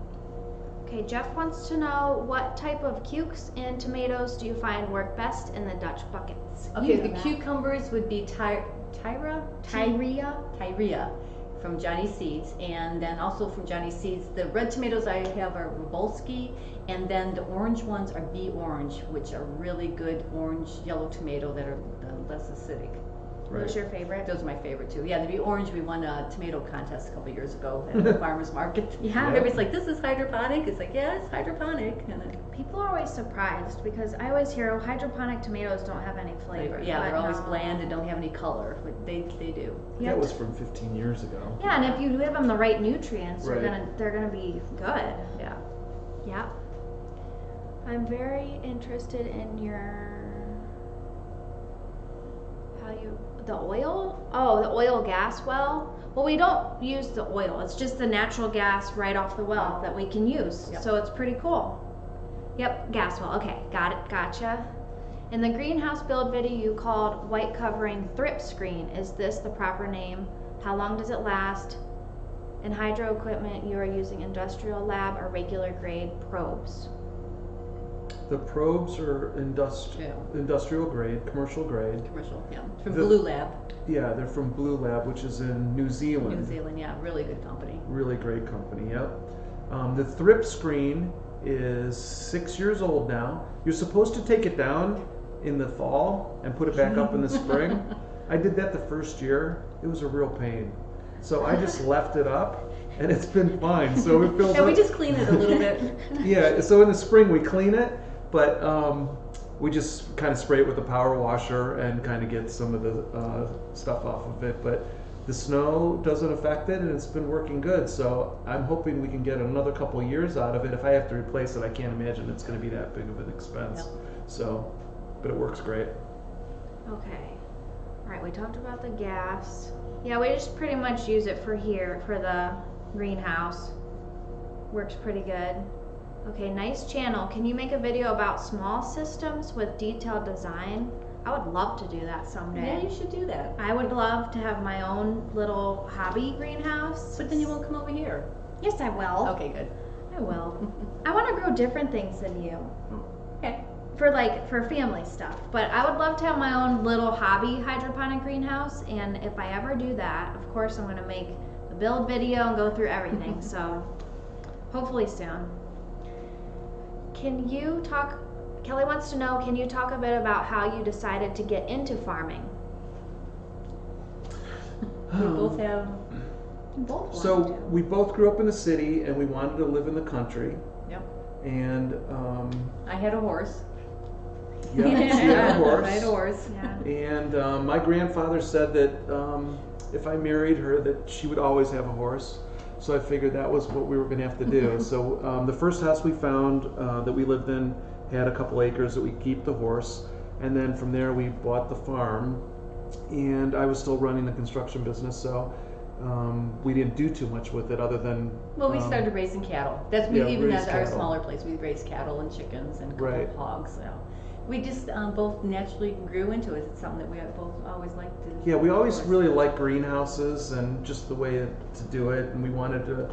Okay, Jeff wants to know what type of cukes and tomatoes do you find work best in the Dutch buckets? Okay, You know the that. cucumbers would be Tyria? Tyria from Johnny Seeds, and then also from Johnny Seeds, the red tomatoes I have are Robolski, and then the orange ones are B Orange, which are really good orange yellow tomato that are less acidic. Who's your favorite? Those are my favorite too. Yeah, the B Orange, we won a tomato contest a couple years ago at the farmer's market. Yeah. Everybody's like, this is hydroponic. It's like, yeah, it's hydroponic. And then People are always surprised because I always hear, oh, hydroponic tomatoes don't have any flavor. yeah, but they're always no. bland and don't have any color, but they do. You That have was to- from 15 years ago. Yeah, and if you give them the right nutrients, Right. they're gonna be good. Yeah. Yep. I'm very interested in the oil? Oh, the oil gas well? Well, we don't use the oil. It's just the natural gas right off the well that we can use. Yep. So it's pretty cool. Yep, gas well. Okay, got it. Gotcha. In the greenhouse build video you called white covering thrip screen. Is this the proper name? How long does it last? In hydro equipment, you are using industrial lab or regular grade probes. The probes are industrial grade, commercial grade. Commercial, yeah. From The- Blue Lab, Yeah, they're from Blue Lab, which is in New Zealand. New Zealand, yeah, really good company. Really great company, yep. The thrip screen is 6 years old now. You're supposed to take it down in the fall and put it back up in the spring. I did that the first year. It was a real pain. So I just left it up and it's been fine. So it fills Yeah, up. we just clean it a little bit. Yeah, so in the spring we clean it, but we just kind of spray it with a power washer and kind of get some of the stuff off of it. But the snow doesn't affect it, and it's been working good. So I'm hoping we can get another couple of years out of it. If I have to replace it, I can't imagine it's going to be that big of an expense. Yep. So, but it works great. Okay. All right, we talked about the gas. Yeah, we just pretty much use it for here, for the greenhouse. Works pretty good. Okay, nice channel. Can you make a video about small systems with detailed design? I would love to do that Yeah, someday. you should do that. I would love to have my own little hobby greenhouse. But then you won't come over here. Yes, I will. Okay, good. I will. I want to grow different things than you. Okay. For family stuff. But I would love to have my own little hobby hydroponic greenhouse, and if I ever do that, of course I'm gonna make the build video and go through everything. So hopefully soon. Kelly wants to know, can you talk a bit about how you decided to get into farming? We both have. Both So want to. we both grew up in the city, and we wanted to live in the country. Yep. And I had a horse. yeah, she had a horse. I had a horse. Yeah. And my grandfather said that if I married her, that she would always have a horse. So I figured that was what we were going to have to do. So the first house we found that we lived in had a couple acres that we keep the horse, and then from there we bought the farm. And I was still running the construction business, so we didn't do too much with it other than. Well, we started raising cattle. That's yeah, even raised at our cattle. smaller place. We raised cattle and chickens and a couple Right. of hogs. So we just both naturally grew into it. It's something that we have both always liked to. Yeah, we always of course. really liked greenhouses and just the way to do it, and we wanted to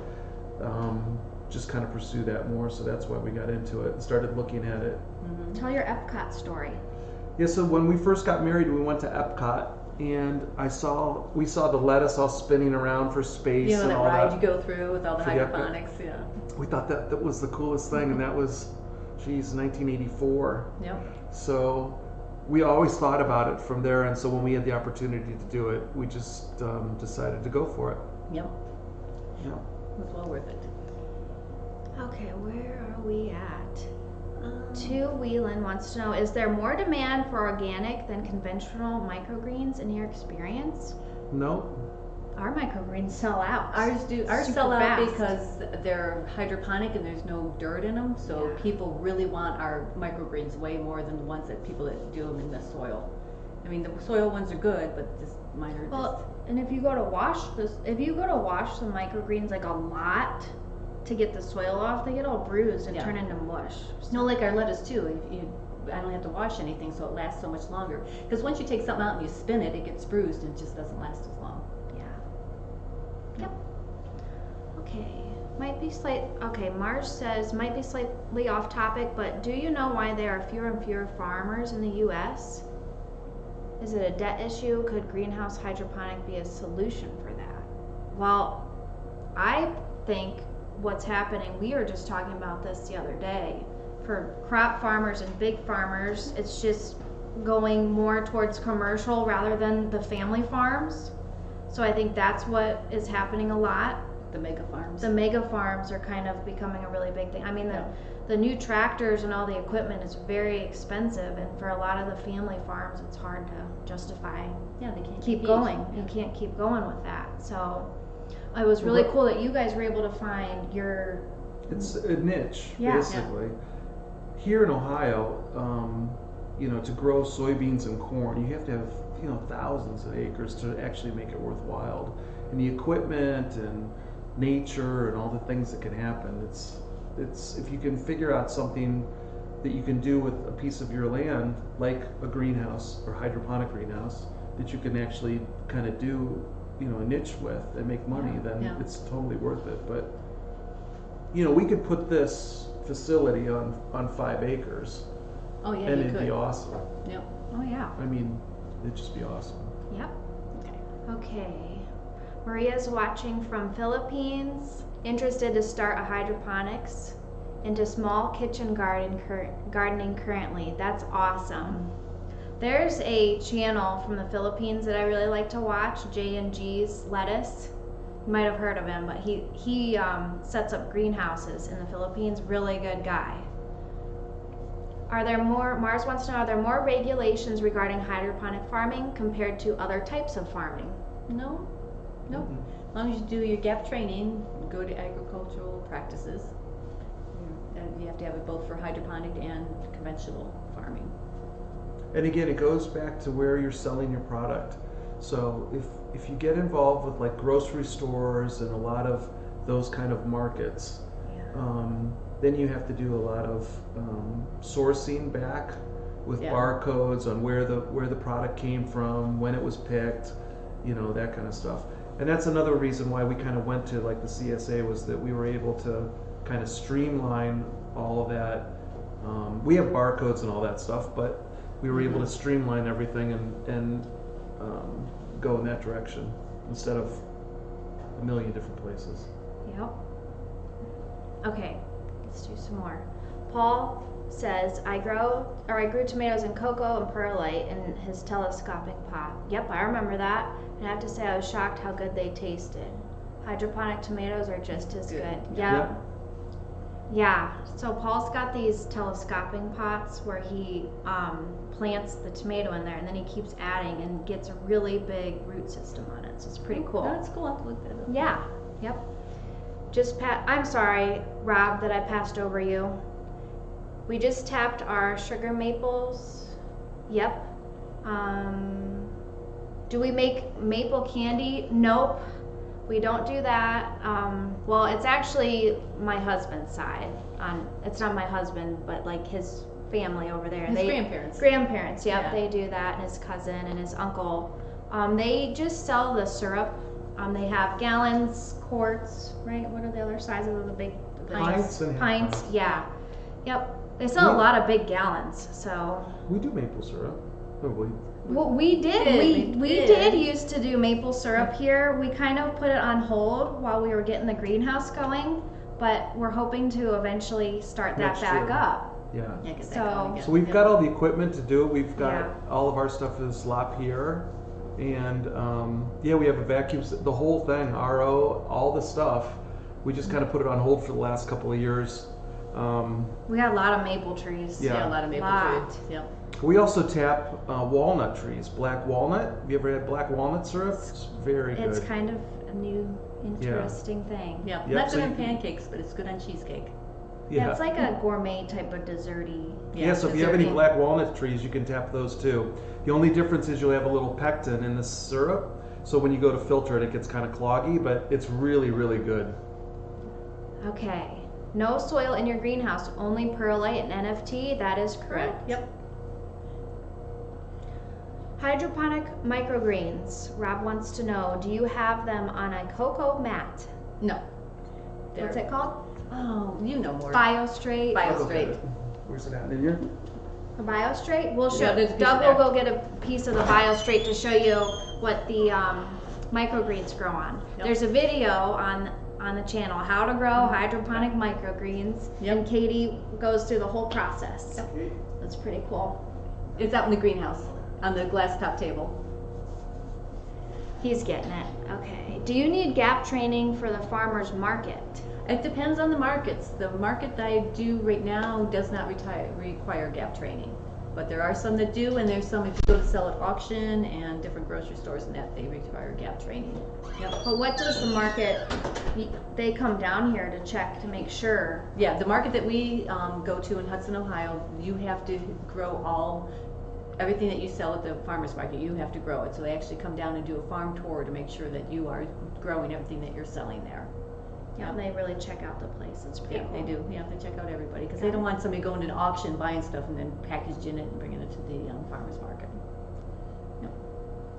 just kind of pursue that more. So that's why we got into it and started looking at it. Mhm. Tell your Epcot story. Yeah, so when we first got married, we went to Epcot, and we saw the lettuce all spinning around for space You know and that all ride that. you go through with all the For the Epcot. hydroponics. Yeah. We thought that was the coolest thing, and that was, 1984. Yep. So we always thought about it from there, and so when we had the opportunity to do it, we just decided to go for it. Yep. Yeah. It was well worth it. Okay, where are we at? Two Whelan wants to know, is there more demand for organic than conventional microgreens in your experience? No. Our microgreens sell out. Ours Super sell out fast. because they're hydroponic and there's no dirt in them, so Yeah. people really want our microgreens way more than the ones that people that do them in the soil. I mean, the soil ones are good, but just mine are Well, and if you go to wash the microgreens like a lot to get the soil off, they get all bruised and Yeah. turn into mush. no, like our lettuce too. I don't have to wash anything, so it lasts so much longer. Because once you take something out and you spin it, it gets bruised and it just doesn't last as long. Yeah. Yep. Okay. Marge says, might be slightly off topic, but do you know why there are fewer and fewer farmers in the U.S.? Is it a debt issue? Could greenhouse hydroponic be a solution for that? Well, I think what's happening, we were just talking about this the other day, for crop farmers and big farmers, it's just going more towards commercial rather than the family farms. So I think that's what is happening a lot. The mega farms. The mega farms are kind of becoming a really big thing. I mean, Yeah. the new tractors and all the equipment is very expensive, and for a lot of the family farms, it's hard to justify Yeah, they can't keep compete. going. Yeah. You can't keep going with that. So it was really cool that you guys were able to find your. It's a niche, Yeah. basically. Here in Ohio, to grow soybeans and corn, you have to have, thousands of acres to actually make it worthwhile. And the equipment and nature and all the things that can happen, it's if you can figure out something that you can do with a piece of your land, like a greenhouse or hydroponic greenhouse, that you can actually kind of do, a niche with and make money, then Yeah. it's totally worth it. But we could put this facility on 5 acres, Oh yeah, and you it'd could. be awesome. Yep. Oh yeah. I mean, it'd just be awesome. Yep. Okay. Okay. Maria's watching from Philippines, interested to start a hydroponics into small kitchen gardening currently. That's awesome. There's a channel from the Philippines that I really like to watch, J&G's Lettuce. You might have heard of him, but he sets up greenhouses in the Philippines. Really good guy. Mars wants to know, are there more regulations regarding hydroponic farming compared to other types of farming? No. Nope. Mhm. As long as you do your gap training, go to agricultural practices. And you have to have it both for hydroponic and conventional farming. And again, it goes back to where you're selling your product. So if you get involved with like grocery stores and a lot of those kind of markets, then you have to do a lot of sourcing back with Yeah. barcodes on where the product came from, when it was picked, you know, that kind of stuff. And that's another reason why we kind of went to like the CSA, was that we were able to kind of streamline all of that. We have barcodes and all that stuff, but we were able to streamline everything and go in that direction instead of a million different places. Yep. Okay, let's do some more. Paul says, I grew tomatoes in cocoa and perlite in his telescopic pot. Yep, I remember that. And I have to say I was shocked how good they tasted. Hydroponic tomatoes are just as good. Yep. Yeah, so Paul's got these telescoping pots where he plants the tomato in there, and then he keeps adding and gets a really big root system on it. So it's pretty cool. That's cool. I'll have to look that up. Yeah. Yep. I'm sorry, Rob, that I passed over you. We just tapped our sugar maples. Yep. Do we make maple candy? Nope. We don't do that. Well, it's actually my husband's side. It's not my husband, but like his family over there. His grandparents. Grandparents, yep, Yeah. they do that, and his cousin and his uncle. They just sell the syrup. They have gallons, quarts, right? What are the other sizes of the big Pints and half pints? pints. Yeah. Yep. They sell a lot of big gallons, so. We do maple syrup. Oh, Well, we did. We did used to do maple syrup here. We kind of put it on hold while we were getting the greenhouse going, but we're hoping to eventually start that Next back year. up. Yeah. Yeah, get that So- going again. So we've got all the equipment to do it. We've got Yeah. all of our stuff is slop here, and yeah, we have a vacuum. The whole thing, RO, all the stuff. We just kind of put it on hold for the last couple of years. We got a lot of maple trees. Yeah. Yeah, a lot of maple Lot. trees. Yep. We also tap walnut trees, black walnut. Have you ever had black walnut syrup? It's very good. It's kind of a new, interesting thing. Yep. Yep, Not so good on you can- pancakes, but it's good on cheesecake. Yeah, it's like a gourmet type of desserty. Yeah, so if you have any desserty. black walnut trees, you can tap those too. The only difference is you'll have a little pectin in the syrup, so when you go to filter it, it gets kind of cloggy, but it's really, really good. Okay. No soil in your greenhouse, only perlite and NFT. That is correct. Yep. Hydroponic microgreens. Rob wants to know, do you have them on a cocoa mat? No. What's They're- it called? Oh, you know more. BioStraight. Bio- I'll go straight. get it. Where's it at? In here? A BioStraight? We'll show. Yeah, there's a piece Doug there. will go get a piece of the BioStraight to show you what the microgreens grow on. Yep. There's a video on the channel, how to grow hydroponic microgreens, Yep. and Katy goes through the whole process. Yep. That's pretty cool. It's out in the greenhouse on the glass top table. He's getting it. Okay. Do you need gap training for the farmer's market? It depends on the markets. The market that I do right now does not require gap training. But there are some that do, and there's some if you go to sell at auction and different grocery stores and that, they require gap training. Yep. But what does the market, they come down here to check to make sure. Yeah, the market that we go to in Hudson, Ohio, you have to grow everything that you sell at the farmer's market, you have to grow it. So they actually come down and do a farm tour to make sure that you are growing everything that you're selling there. Yeah, and they really check out the place. It's pretty Yeah, cool. they do. You have to check out everybody because they don't want somebody going to an auction, buying stuff, and then packaging it and bringing it to the farmer's market.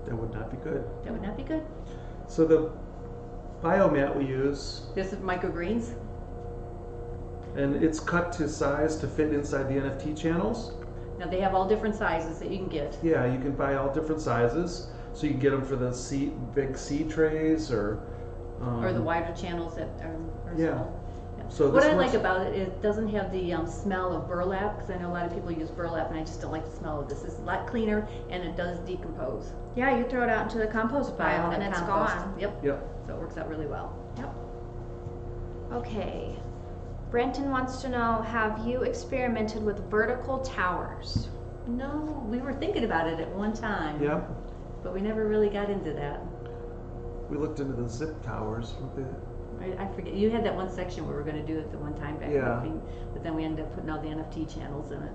That would not be good. That would not be good. So the biomat we use, This is microgreens. and it's cut to size to fit inside the NFT channels. Now they have all different sizes that you can get. Yeah, you can buy all different sizes. So you can get them for the big seed trays or Or the wider channels that are Yeah. sold. Yeah. So What this I like works- about it, it doesn't have the smell of burlap, because I know a lot of people use burlap, and I just don't like the smell of this. This is a lot cleaner, and it does decompose. Yeah, you throw it out into the compost pile and it's Compost. gone. Yep. Yep. So it works out really well. Yep. Okay. Brenton wants to know, have you experimented with vertical towers? No, we were thinking about it at one time. Yep. But we never really got into that. We looked into the zip towers. I forget, you had that one section where we were gonna do it the one time back, Yeah. but then we ended up putting all the NFT channels in it.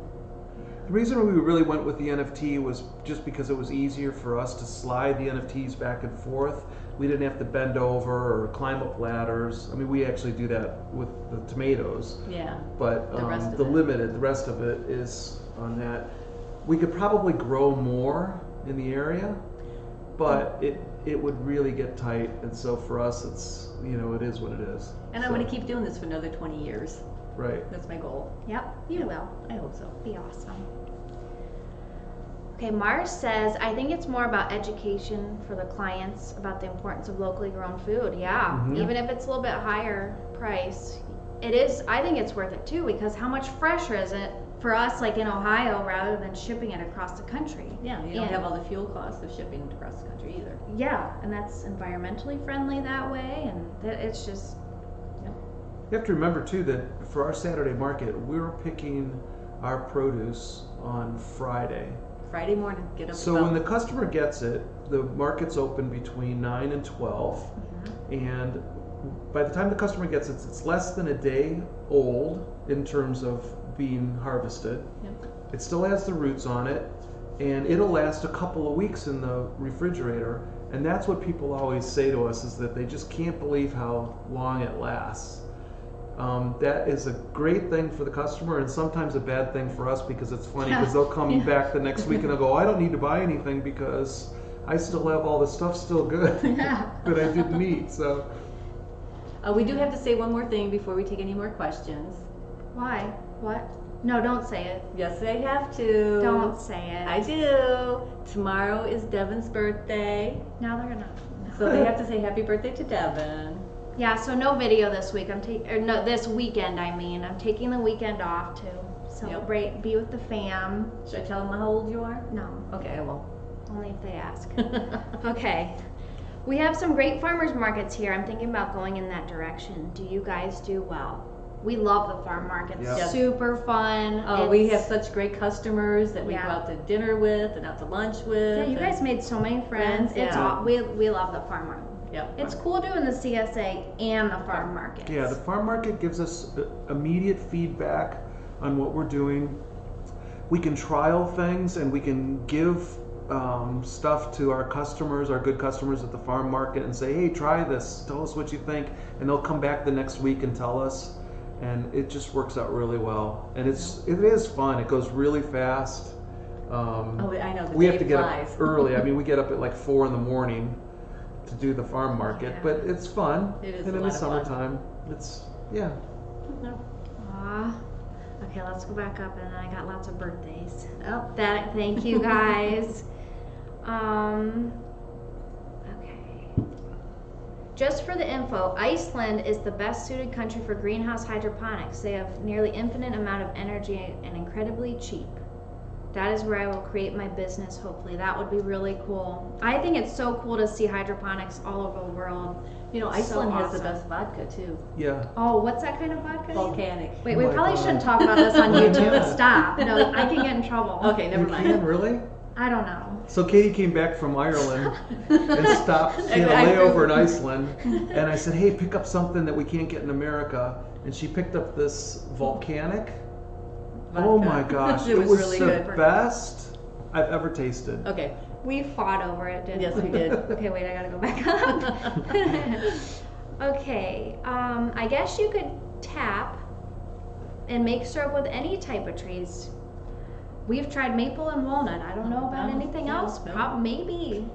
The reason we really went with the NFT was just because it was easier for us to slide the NFTs back and forth. We didn't have to bend over or climb up ladders. I mean, we actually do that with the tomatoes, Yeah. but The rest of the it. rest of it is on that. we could probably grow more in the area, but it would really get tight, and so for us, it's, you know, it is what it is. And I want to keep doing this for another 20 years. Right. That's my goal. Yep, you will. I hope so. Be awesome. Okay, Mars says, I think it's more about education for the clients about the importance of locally grown food. Yeah, Mhm. even if it's a little bit higher price, it is, I think it's worth it too, because how much fresher is it for us, like in Ohio, rather than shipping it across the country? Yeah, you don't And- have all the fuel costs of shipping it across the country either. Yeah, and that's environmentally friendly that way, and it's just, You have to remember too that for our Saturday market, we're picking our produce on Friday. Friday morning, get up. So when the customer gets it, the market's open between 9 and 12, and by the time the customer gets it, it's less than a day old in terms of being harvested. Yep. It still has the roots on it, and it'll last a couple of weeks in the refrigerator, and that's what people always say to us, is that they just can't believe how long it lasts. That is a great thing for the customer, and sometimes a bad thing for us, because it's funny, because they'll come back the next week and they'll go, I don't need to buy anything because I still have all the stuff still good that I didn't eat. So We do have to say one more thing before we take any more questions. why? What? No, don't say it. Yes, I have to. Don't say it. I do. Tomorrow is Devon's birthday, Now they're gonna. so they have to say happy birthday to Devon. Yeah, so no video this week. This weekend. I mean, I'm taking the weekend off to celebrate, be with the fam. Should I tell them how old you are? No, Okay, I won't. only if they ask. Okay. We have some great farmers markets here. I'm thinking about going in that direction. Do you guys do well? We love the farm markets. Yeah. Super fun. Oh, we have such great customers that we go Yeah. out to dinner with and out to lunch with. Yeah, you guys made so many friends. It's Yeah. all, we love the farm market. Yep. It's cool doing the CSA and the farm markets. yeah, the farm market gives us immediate feedback on what we're doing. We can trial things, and we can give stuff to our customers, our good customers at the farm market, and say, hey, try this, tell us what you think, and they'll come back the next week and tell us, and it just works out really well. And it is fun. It goes really fast. Oh, I know. The We day have to get flies. up early. I mean, we get up at like 4 in the morning to do the farm market, Yeah. but it's fun. It is and a in lot the of fun. summertime, it's yeah. Aw. Okay, let's go back up, and then I got lots of birthdays. Oh. Thank you guys. Okay. Just for the info, Iceland is the best suited country for greenhouse hydroponics. They have nearly infinite amount of energy and incredibly cheap. That is where I will create my business, hopefully. That would be really cool. I think it's so cool to see hydroponics all over the world. You know, So Iceland has the awesome. best vodka too. Yeah. Oh, what's that kind of vodka? Volcanic. Wait, Oh we my probably God. shouldn't talk about this on YouTube. Yeah. Stop. No, I can get in trouble. Okay, never You mind. can, really? I don't know. So Katy came back from Ireland and stopped. She had a I layover in flew- Iceland, and I said, "Hey, pick up something that we can't get in America." And she picked up this volcanic. Oh Vodka. my gosh, It was really the good. best I've ever tasted. Okay. We fought over it, didn't Yes, we? we did. Okay, wait, I gotta go back up. Okay, I guess you could tap and make syrup with any type of trees. We've tried maple and walnut. I don't know about No, anything no, else. no. Maybe.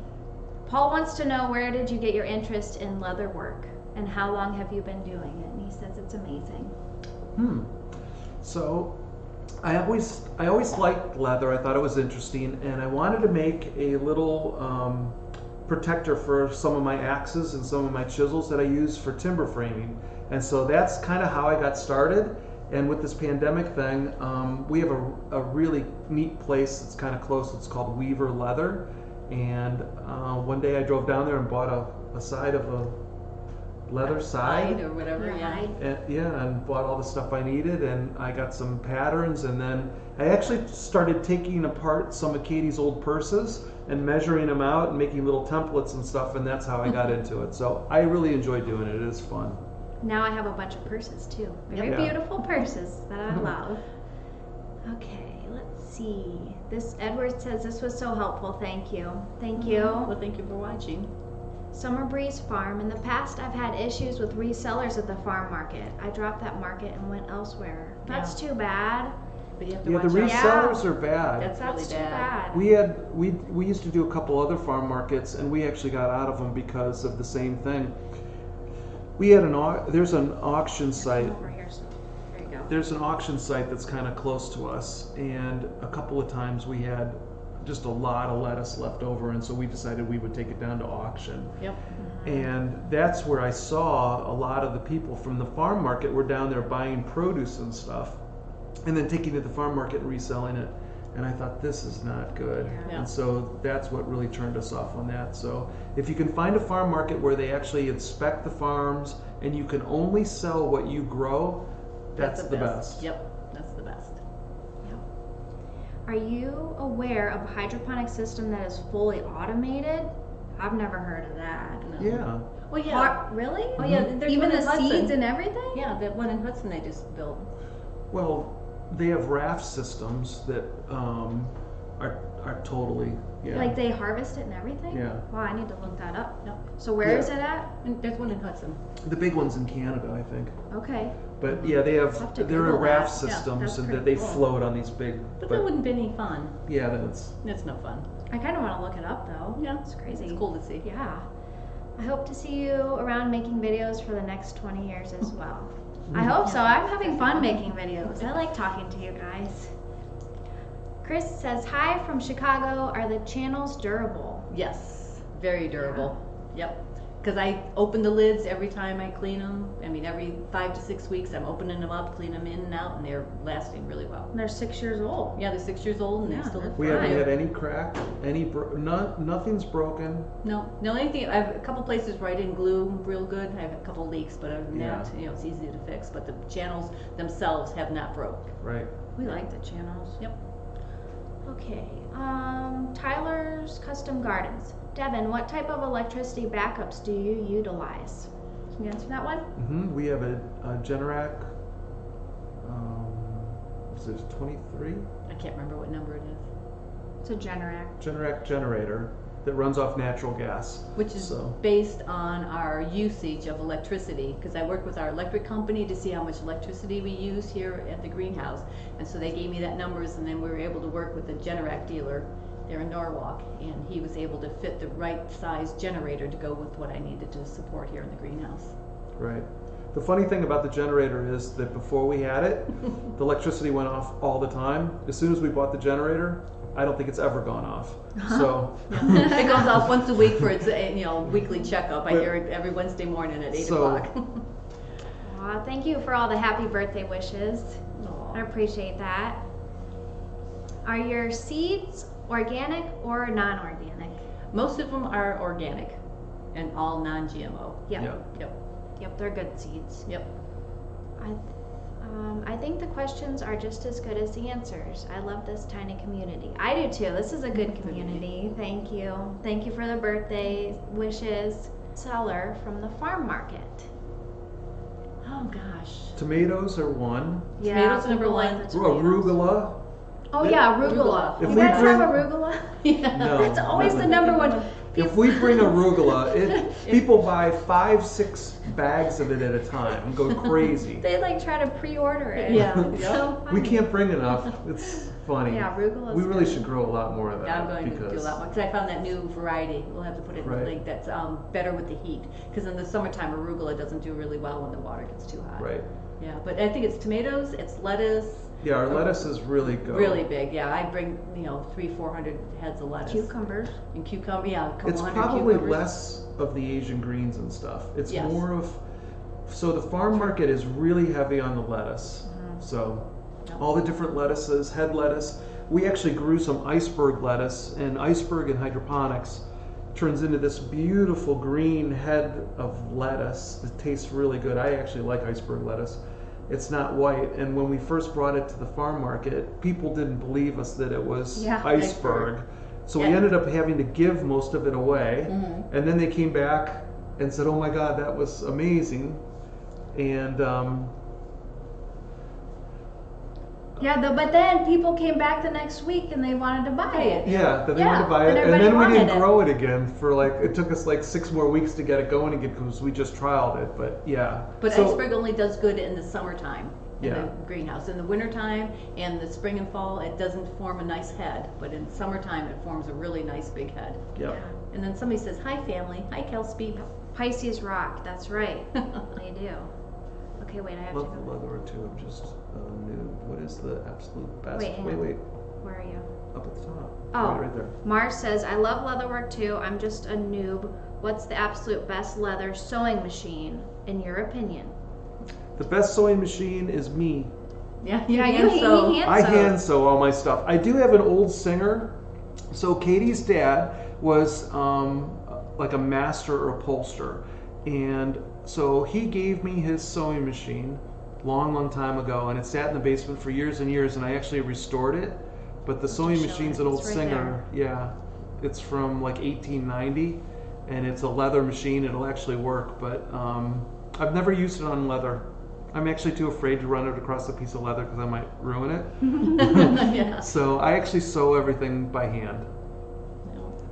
Paul wants to know, where did you get your interest in leather work, and how long have you been doing it? And he says it's amazing. So, I always liked leather. I thought it was interesting, and I wanted to make a little protector for some of my axes and some of my chisels that I use for timber framing. And so that's kind of how I got started. And with this pandemic thing, we have a really neat place that's kind of close. It's called Weaver Leather. And one day I drove down there and bought a side of a leather side. or whatever. Yeah. And bought all the stuff I needed, and I got some patterns, and then I actually started taking apart some of Katy's old purses and measuring them out and making little templates and stuff, and that's how I got into it. So I really enjoy doing it. It is fun. Now I have a bunch of purses too. Very Yeah. beautiful purses that I love. Okay, let's see. This Edward says this was so helpful. Thank you. Thank you. Well, thank you for watching. Summer Breeze Farm. In the past, I've had issues with resellers at the farm market. I dropped that market and went elsewhere. That's too bad. but you have to Yeah, watch the out. resellers are bad. That's That's really too bad. bad. We used to do a couple other farm markets, and we actually got out of them because of the same thing. We had there's an auction site. Over here, so there you go. There's an auction site that's kind of close to us, and a couple of times we had just a lot of lettuce left over, and so we decided we would take it down to auction. Yep. And that's where I saw a lot of the people from the farm market were down there buying produce and stuff, and then taking it to the farm market and reselling it. And I thought, this is not good. Yeah. And so that's what really turned us off on that. So if you can find a farm market where they actually inspect the farms and you can only sell what you grow, that's the best. Yep, that's the best. Are you aware of a hydroponic system that is fully automated? I've never heard of that. No. Yeah. Well, yeah. Really? Oh, yeah. There's Even one in the Hudson. seeds and everything? Yeah, that one in Hudson they just built. Well, they have raft systems that are totally, yeah. Like they harvest it and everything? Yeah. Wow, I need to look that up. Yep. So where is Yeah. it at? And there's one in Hudson. The big one's in Canada, I think. Okay. But yeah, they I'll have to they're Google raft that. Yeah, systems, that's and pretty that they cool. float on these big. But that wouldn't be any fun. Yeah, that's. It's no fun. I kind of want to look it up though. Yeah. It's crazy. It's cool to see. Yeah. I hope to see you around making videos for the next 20 years as well. I hope so. I'm having fun making videos. I like talking to you guys. Chris says, hi from Chicago. Are the channels durable? Yes, very durable. Yep. Because I open the lids every time I clean them. I mean, every 5 to 6 weeks, I'm opening them up, cleaning them in and out, and they're lasting really well. And they're 6 years old. Yeah, they're 6 years old and Yeah, they still look We fine. haven't had any crack, nothing's broken. No, anything. I have a couple places where I didn't glue real good. I have a couple leaks, but other than Yeah. that, it's easy to fix. But the channels themselves have not broke. Right. We like the channels. Yep. Okay. Tyler's Custom Gardens. Devon, what type of electricity backups do you utilize? Can you answer that one? We have a Generac. Is it 23? I can't remember what number it is. It's a Generac. Generac generator that runs off natural gas. Which is So- based on our usage of electricity, because I work with our electric company to see how much electricity we use here at the greenhouse. And so they gave me that numbers, and then we were able to work with a Generac dealer there in Norwalk, and he was able to fit the right size generator to go with what I needed to support here in the greenhouse. Right. The funny thing about the generator is that before we had it, the electricity went off all the time. As soon as we bought the generator, I don't think it's ever gone off. So It goes off once a week for its weekly checkup. I But- hear it every Wednesday morning at 8 So- o'clock. Aw, thank you for all the happy birthday wishes. Aw. I appreciate that. Are your seeds organic or non-organic? Most of them are organic and all non-GMO. Yep. yeah. Yep. Yep, they're good seeds. Yep. I think the questions are just as good as the answers. I love this tiny community. I do too. This is a good community. Thank you. Thank you for the birthday wishes. Seller from the farm market. Oh gosh. Tomatoes are one. Tomatoes are number people like one. the tomatoes. Arugula. Oh yeah, arugula. If You we guys bring- have arugula? Yeah. No. That's always the number one. If we bring arugula, people buy 5-6 bags of it at a time and go crazy. They like try to pre-order it. Yeah. It's so We funny. can't bring enough. It's funny. Yeah, arugula. We really should grow a lot more of that. Yeah, I'm going to do a because lot more, because I found that new variety. We'll have to put it in the Right. link. That's better with the heat. Because in the summertime, arugula doesn't do really well when the water gets too hot. Right. Yeah, but I think it's tomatoes, it's lettuce. Yeah, our lettuces really go. Really big, yeah. I bring 300-400 heads of lettuce. Cucumbers. And cucumber, yeah, a couple It's hundred probably cucumbers. less of the Asian greens and stuff. It's Yes. more of. So the farm market is really heavy on the lettuce. So Yep. all the different lettuces, head lettuce. We actually grew some iceberg lettuce, and iceberg in hydroponics turns into this beautiful green head of lettuce that tastes really good. I actually like iceberg lettuce. It's not white, and when we first brought it to the farm market, people didn't believe us that it was Yeah. iceberg. So we Yeah. ended up having to give most of it away, Mhm. and then they came back and said, "Oh my God, that was amazing!" And Yeah, but then people came back the next week and they wanted to buy it. yeah, then they Yeah, wanted to buy and it, and everybody then we didn't wanted it. grow it again for like it took us like 6 more weeks to get it going again because we just trialed it. But yeah, But so, iceberg only does good in the summertime. in Yeah. the greenhouse. In the wintertime and the spring and fall, it doesn't form a nice head, but in summertime, it forms a really nice big head. Yep. Yeah. And then somebody says, "Hi, family. Hi, Kelsey." Pisces rock, that's right. They do. Okay, wait, I have to Love the go. leather too. I'm just new. What is the absolute best? Wait, hang on. wait. Where are you? Up at the top. Oh. Right there. Mars says, I love leatherwork too. I'm just a noob. What's the absolute best leather sewing machine, in your opinion? The best sewing machine is me. Yeah, Yeah, hand sew. hand I sew. hand sew all my stuff. I do have an old Singer. So Katie's dad was like a master upholsterer, and so he gave me his sewing machine long time ago, and it sat in the basement for years and years, and I actually restored it. But the sewing show machine's it. an old It's right Singer. Yeah, it's from like 1890, and it's a leather machine. It'll actually work, but I've never used it on leather. I'm actually too afraid to run it across a piece of leather because I might ruin it. Yeah. So I actually sew everything by hand.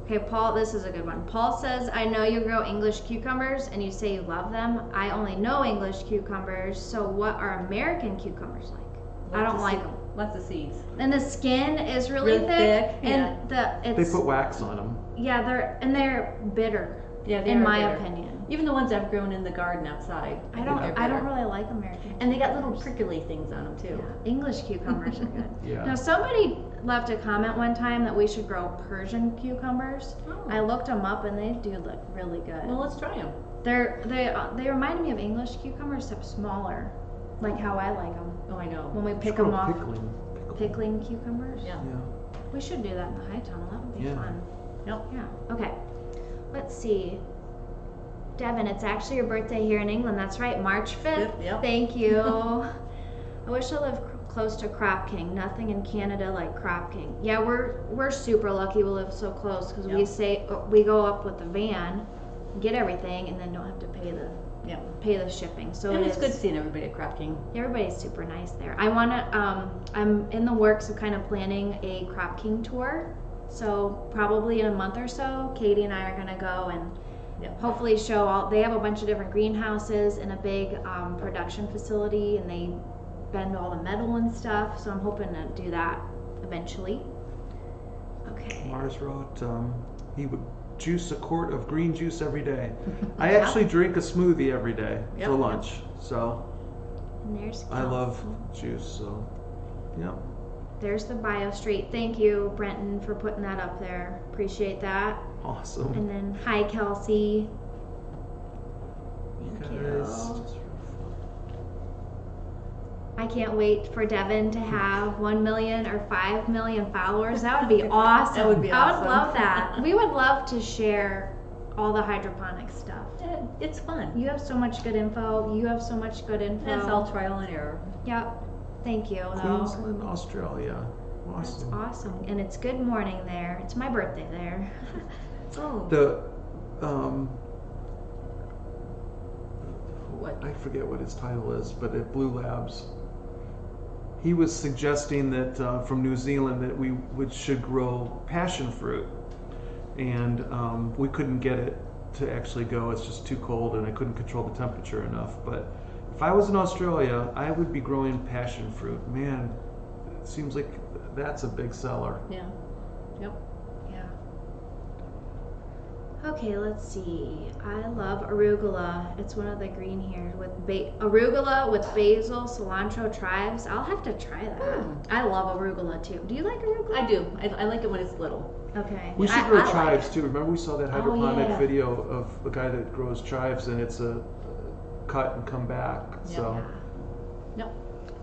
Okay, Paul, this is a good one. Paul says, I know you grow English cucumbers and you say you love them. I only know English cucumbers, so what are American cucumbers like? I don't like them. Lots of seeds. And the skin is really Really thick, and They it's put wax on them. yeah, they're bitter. Yeah, they in are my bitter. opinion. Even the ones I've grown in the garden outside. I think don't they're I don't bitter. really like American. And they got little cucumbers. prickly things on them too. Yeah, English cucumbers are good. Yeah. Now somebody left a comment one time that we should grow Persian cucumbers. Oh. I looked them up and they do look really good. Well, let's try them. They remind me of English cucumbers except smaller, like how I like them. Oh, I know. When we pick Let's them grow off, pickling. pickling cucumbers. Yeah. Yeah. We should do that in the high tunnel. That would be Yeah. fun. Yep. Yeah. Okay. Let's see. Devon, it's actually your birthday here in England. That's right, March 5th. Yep. Thank you. I wish I lived close to Crop King. Nothing in Canada like Crop King. Yeah, we're super lucky we live so close because we go up with the van, get everything, and then don't have to pay the shipping. So And it's good seeing everybody at Crop King. everybody's super nice there. I'm in the works of kind of planning a Crop King tour. So probably in a month or so, Katy and I are gonna go and hopefully show they have a bunch of different greenhouses and a big production facility, and they bend all the metal and stuff. So I'm hoping to do that eventually. Okay. Mars wrote he would juice a quart of green juice every day. I actually drink a smoothie every day Yep. for lunch. So And there's I love Kelsey. juice. So yeah. There's the bio street. Thank you, Brenton, for putting that up there. Appreciate that. Awesome. And then hi, Kelsey. Thank Guys, you. just for fun. I can't wait for Devon to have 1 million or 5 million followers. That would be awesome. That would be I would awesome. love that. We would love to share all the hydroponic stuff. It's fun. You have so much good info. You have so much good info. That's all trial and error. Yep. Thank you. though. Queensland, Australia. That's Awesome. awesome. And it's good morning there. It's my birthday there. Oh. The What? I forget what his title is, but at Blue Labs, he was suggesting that from New Zealand that we should grow passion fruit, and we couldn't get it to actually go. It's just too cold, and I couldn't control the temperature enough. But if I was in Australia, I would be growing passion fruit. Man, it seems like that's a big seller. Yeah. Yep. Yeah. Okay, let's see. I love arugula. It's one of the green here with arugula with basil, cilantro, chives. I'll have to try that. I love arugula too. Do you like arugula? I do. I like it when it's little. Okay. We should I grow like chives it. too. Remember we saw that Oh, hydroponic yeah. video of a guy that grows chives, and it's a cut and come back. Yeah. So Yep.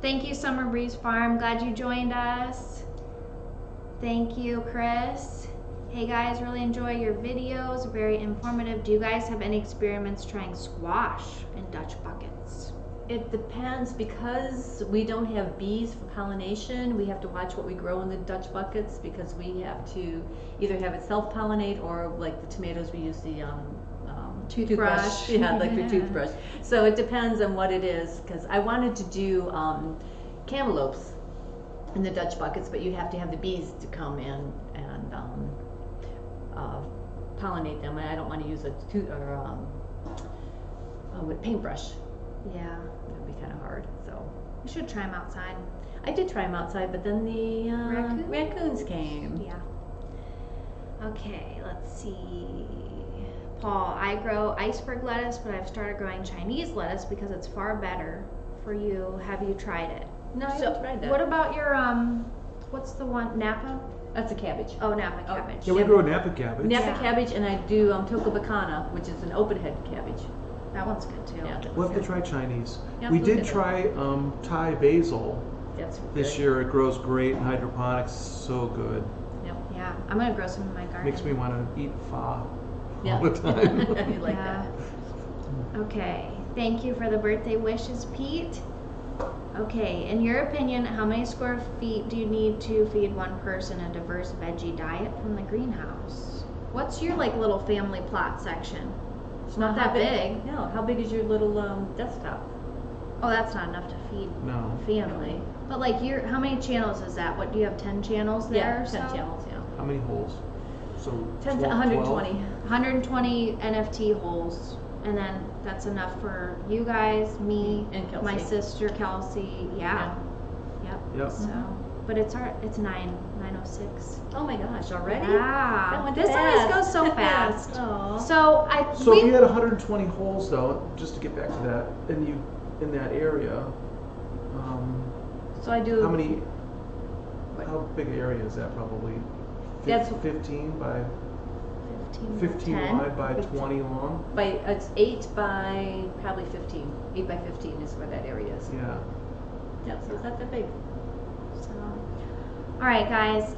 Thank you, Summer Breeze Farm. Glad you joined us. Thank you, Chris. Hey guys, really enjoy your videos. Very informative. Do you guys have any experiments trying squash in Dutch buckets? It depends, because we don't have bees for pollination. We have to watch what we grow in the Dutch buckets, because we have to either have it self-pollinate, or like the tomatoes, we use the Toothbrush. Yeah, like the toothbrush. So it depends on what it is, because I wanted to do cantaloupes in the Dutch buckets, but you have to have the bees to come in and pollinate them. And I don't want to use a with paintbrush. Yeah. That'd be kind of hard. So You should try them outside. I did try them outside, but then the raccoons came. Yeah. Okay, let's see. Paul, I grow iceberg lettuce, but I've started growing Chinese lettuce because it's far better for you. Have you tried it? No, I haven't tried that. What about your what's the one, Napa? That's a cabbage. Oh, Napa cabbage. Yeah, we grow Napa cabbage. Napa Yeah. cabbage, and I do tocopacana, which is an open head cabbage. That one's good too. Yeah, We'll have to try Chinese. Yeah, We look did at it. try Thai basil That's this good. year. It grows great in hydroponics, so good. Yep. Yeah, I'm gonna grow some in my garden. Makes me want to eat pho Yeah. all the time. You like Yeah. that. Okay, thank you for the birthday wishes, Pete. Okay, in your opinion, how many square feet do you need to feed one person a diverse veggie diet from the greenhouse? What's your like little family plot section? It's not that big. No, how big is your little desktop? Oh, that's not enough to feed No. a family. But like how many channels is that? What, do you have 10 channels there Yeah, or 10 so? channels, yeah. How many holes? So 10 to 12? 120. 120 NFT holes. And then that's enough for you guys, me, And Kelsey. my sister Kelsey. Yeah. Yep. Yep. So, but it's 9:06. Oh my gosh, already? That Yeah. went This fast. always goes so fast. Aw. So So if you had 120 holes though, just to get back to that, and you in that area, So I do. how many? How big an area is that? Probably That's- 15 by 15, 15 10. wide by 15. 20 long. It's 8 by probably 15. 8 by 15 is where that area is. Yeah. Yeah, so it's not that big. So, all right, guys.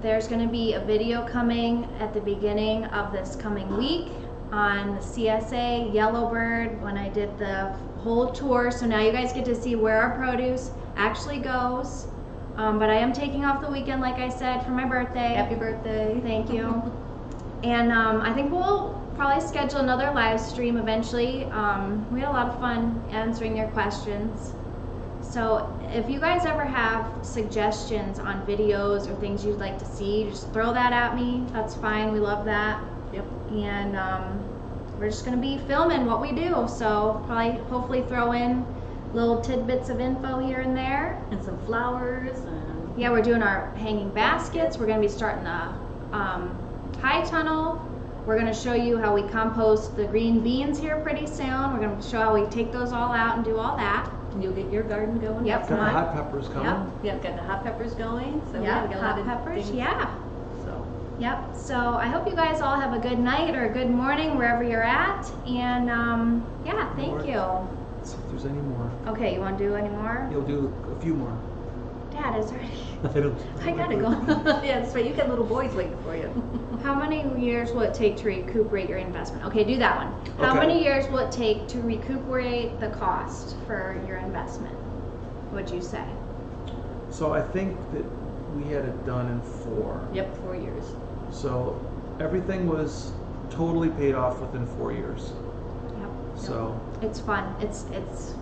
There's going to be a video coming at the beginning of this coming week on the CSA Yellowbird when I did the whole tour. So now you guys get to see where our produce actually goes. But I am taking off the weekend, like I said, for my birthday. Happy birthday. Thank you. And I think we'll probably schedule another live stream eventually. We had a lot of fun answering your questions. So if you guys ever have suggestions on videos or things you'd like to see, just throw that at me. That's fine. We love that. Yep. And we're just going to be filming what we do. So probably, hopefully throw in little tidbits of info here and there. And some flowers and Yeah, we're doing our hanging baskets. We're going to be starting the high tunnel. We're going to show you how we compost the green beans here pretty soon. We're going to show how we take those all out and do all that. and you'll get your garden going. Yep. That's Got the fine. hot peppers coming. Yep, got the hot peppers going. So Yeah, we got a lot hot of peppers. things. Yeah. So Yep. So I hope you guys all have a good night or a good morning wherever you're at. And yeah, thank you. Let's see if there's any more. Okay, you want to do any more? You'll do a few more. Dad, is already. I don't. I gotta go. yeah, that's right. You got little boys waiting for you. How many years will it take to recuperate your investment? Okay, do that one. How Okay. many years will it take to recuperate the cost for your investment? Would you say? So I think that we had it done in 4. Yep, 4 years. So everything was totally paid off within 4 years. Yep. So It's fun. It's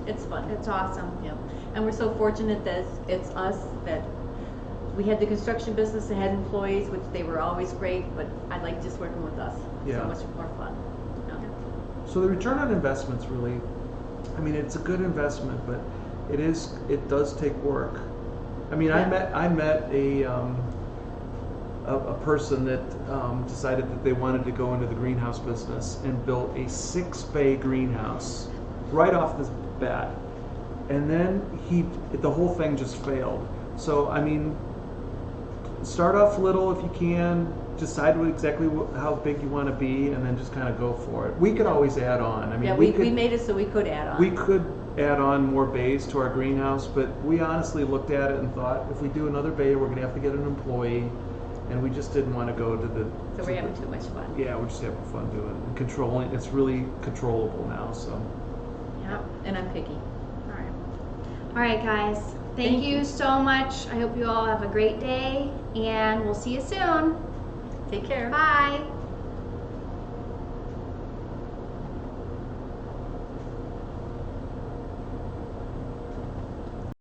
It's fun. it's awesome. Yep. And we're so fortunate that it's us that we had the construction business and had employees, which they were always great, but I like just working with us. Yeah. So much more fun. Yeah. So the return on investment's really, I mean, it's a good investment, but it does take work. I mean, Yeah. I met a person that decided that they wanted to go into the greenhouse business and built a 6-bay greenhouse right off the bat, and then the whole thing just failed. So I mean, start off little if you can. Decide exactly how big you want to be, and then just kind of go for it. We could always add on. I mean, Yeah, we made it so we could add on. we could add on more bays to our greenhouse, but we honestly looked at it and thought, if we do another bay, we're going to have to get an employee, and we just didn't want to go to the. So we're having too much fun. Yeah, we're just having fun doing it and controlling. It's really controllable now. So. Yep. And I'm picky. All right. All right, guys. Thank you so much. I hope you all have a great day, and we'll see you soon. Take care. Bye.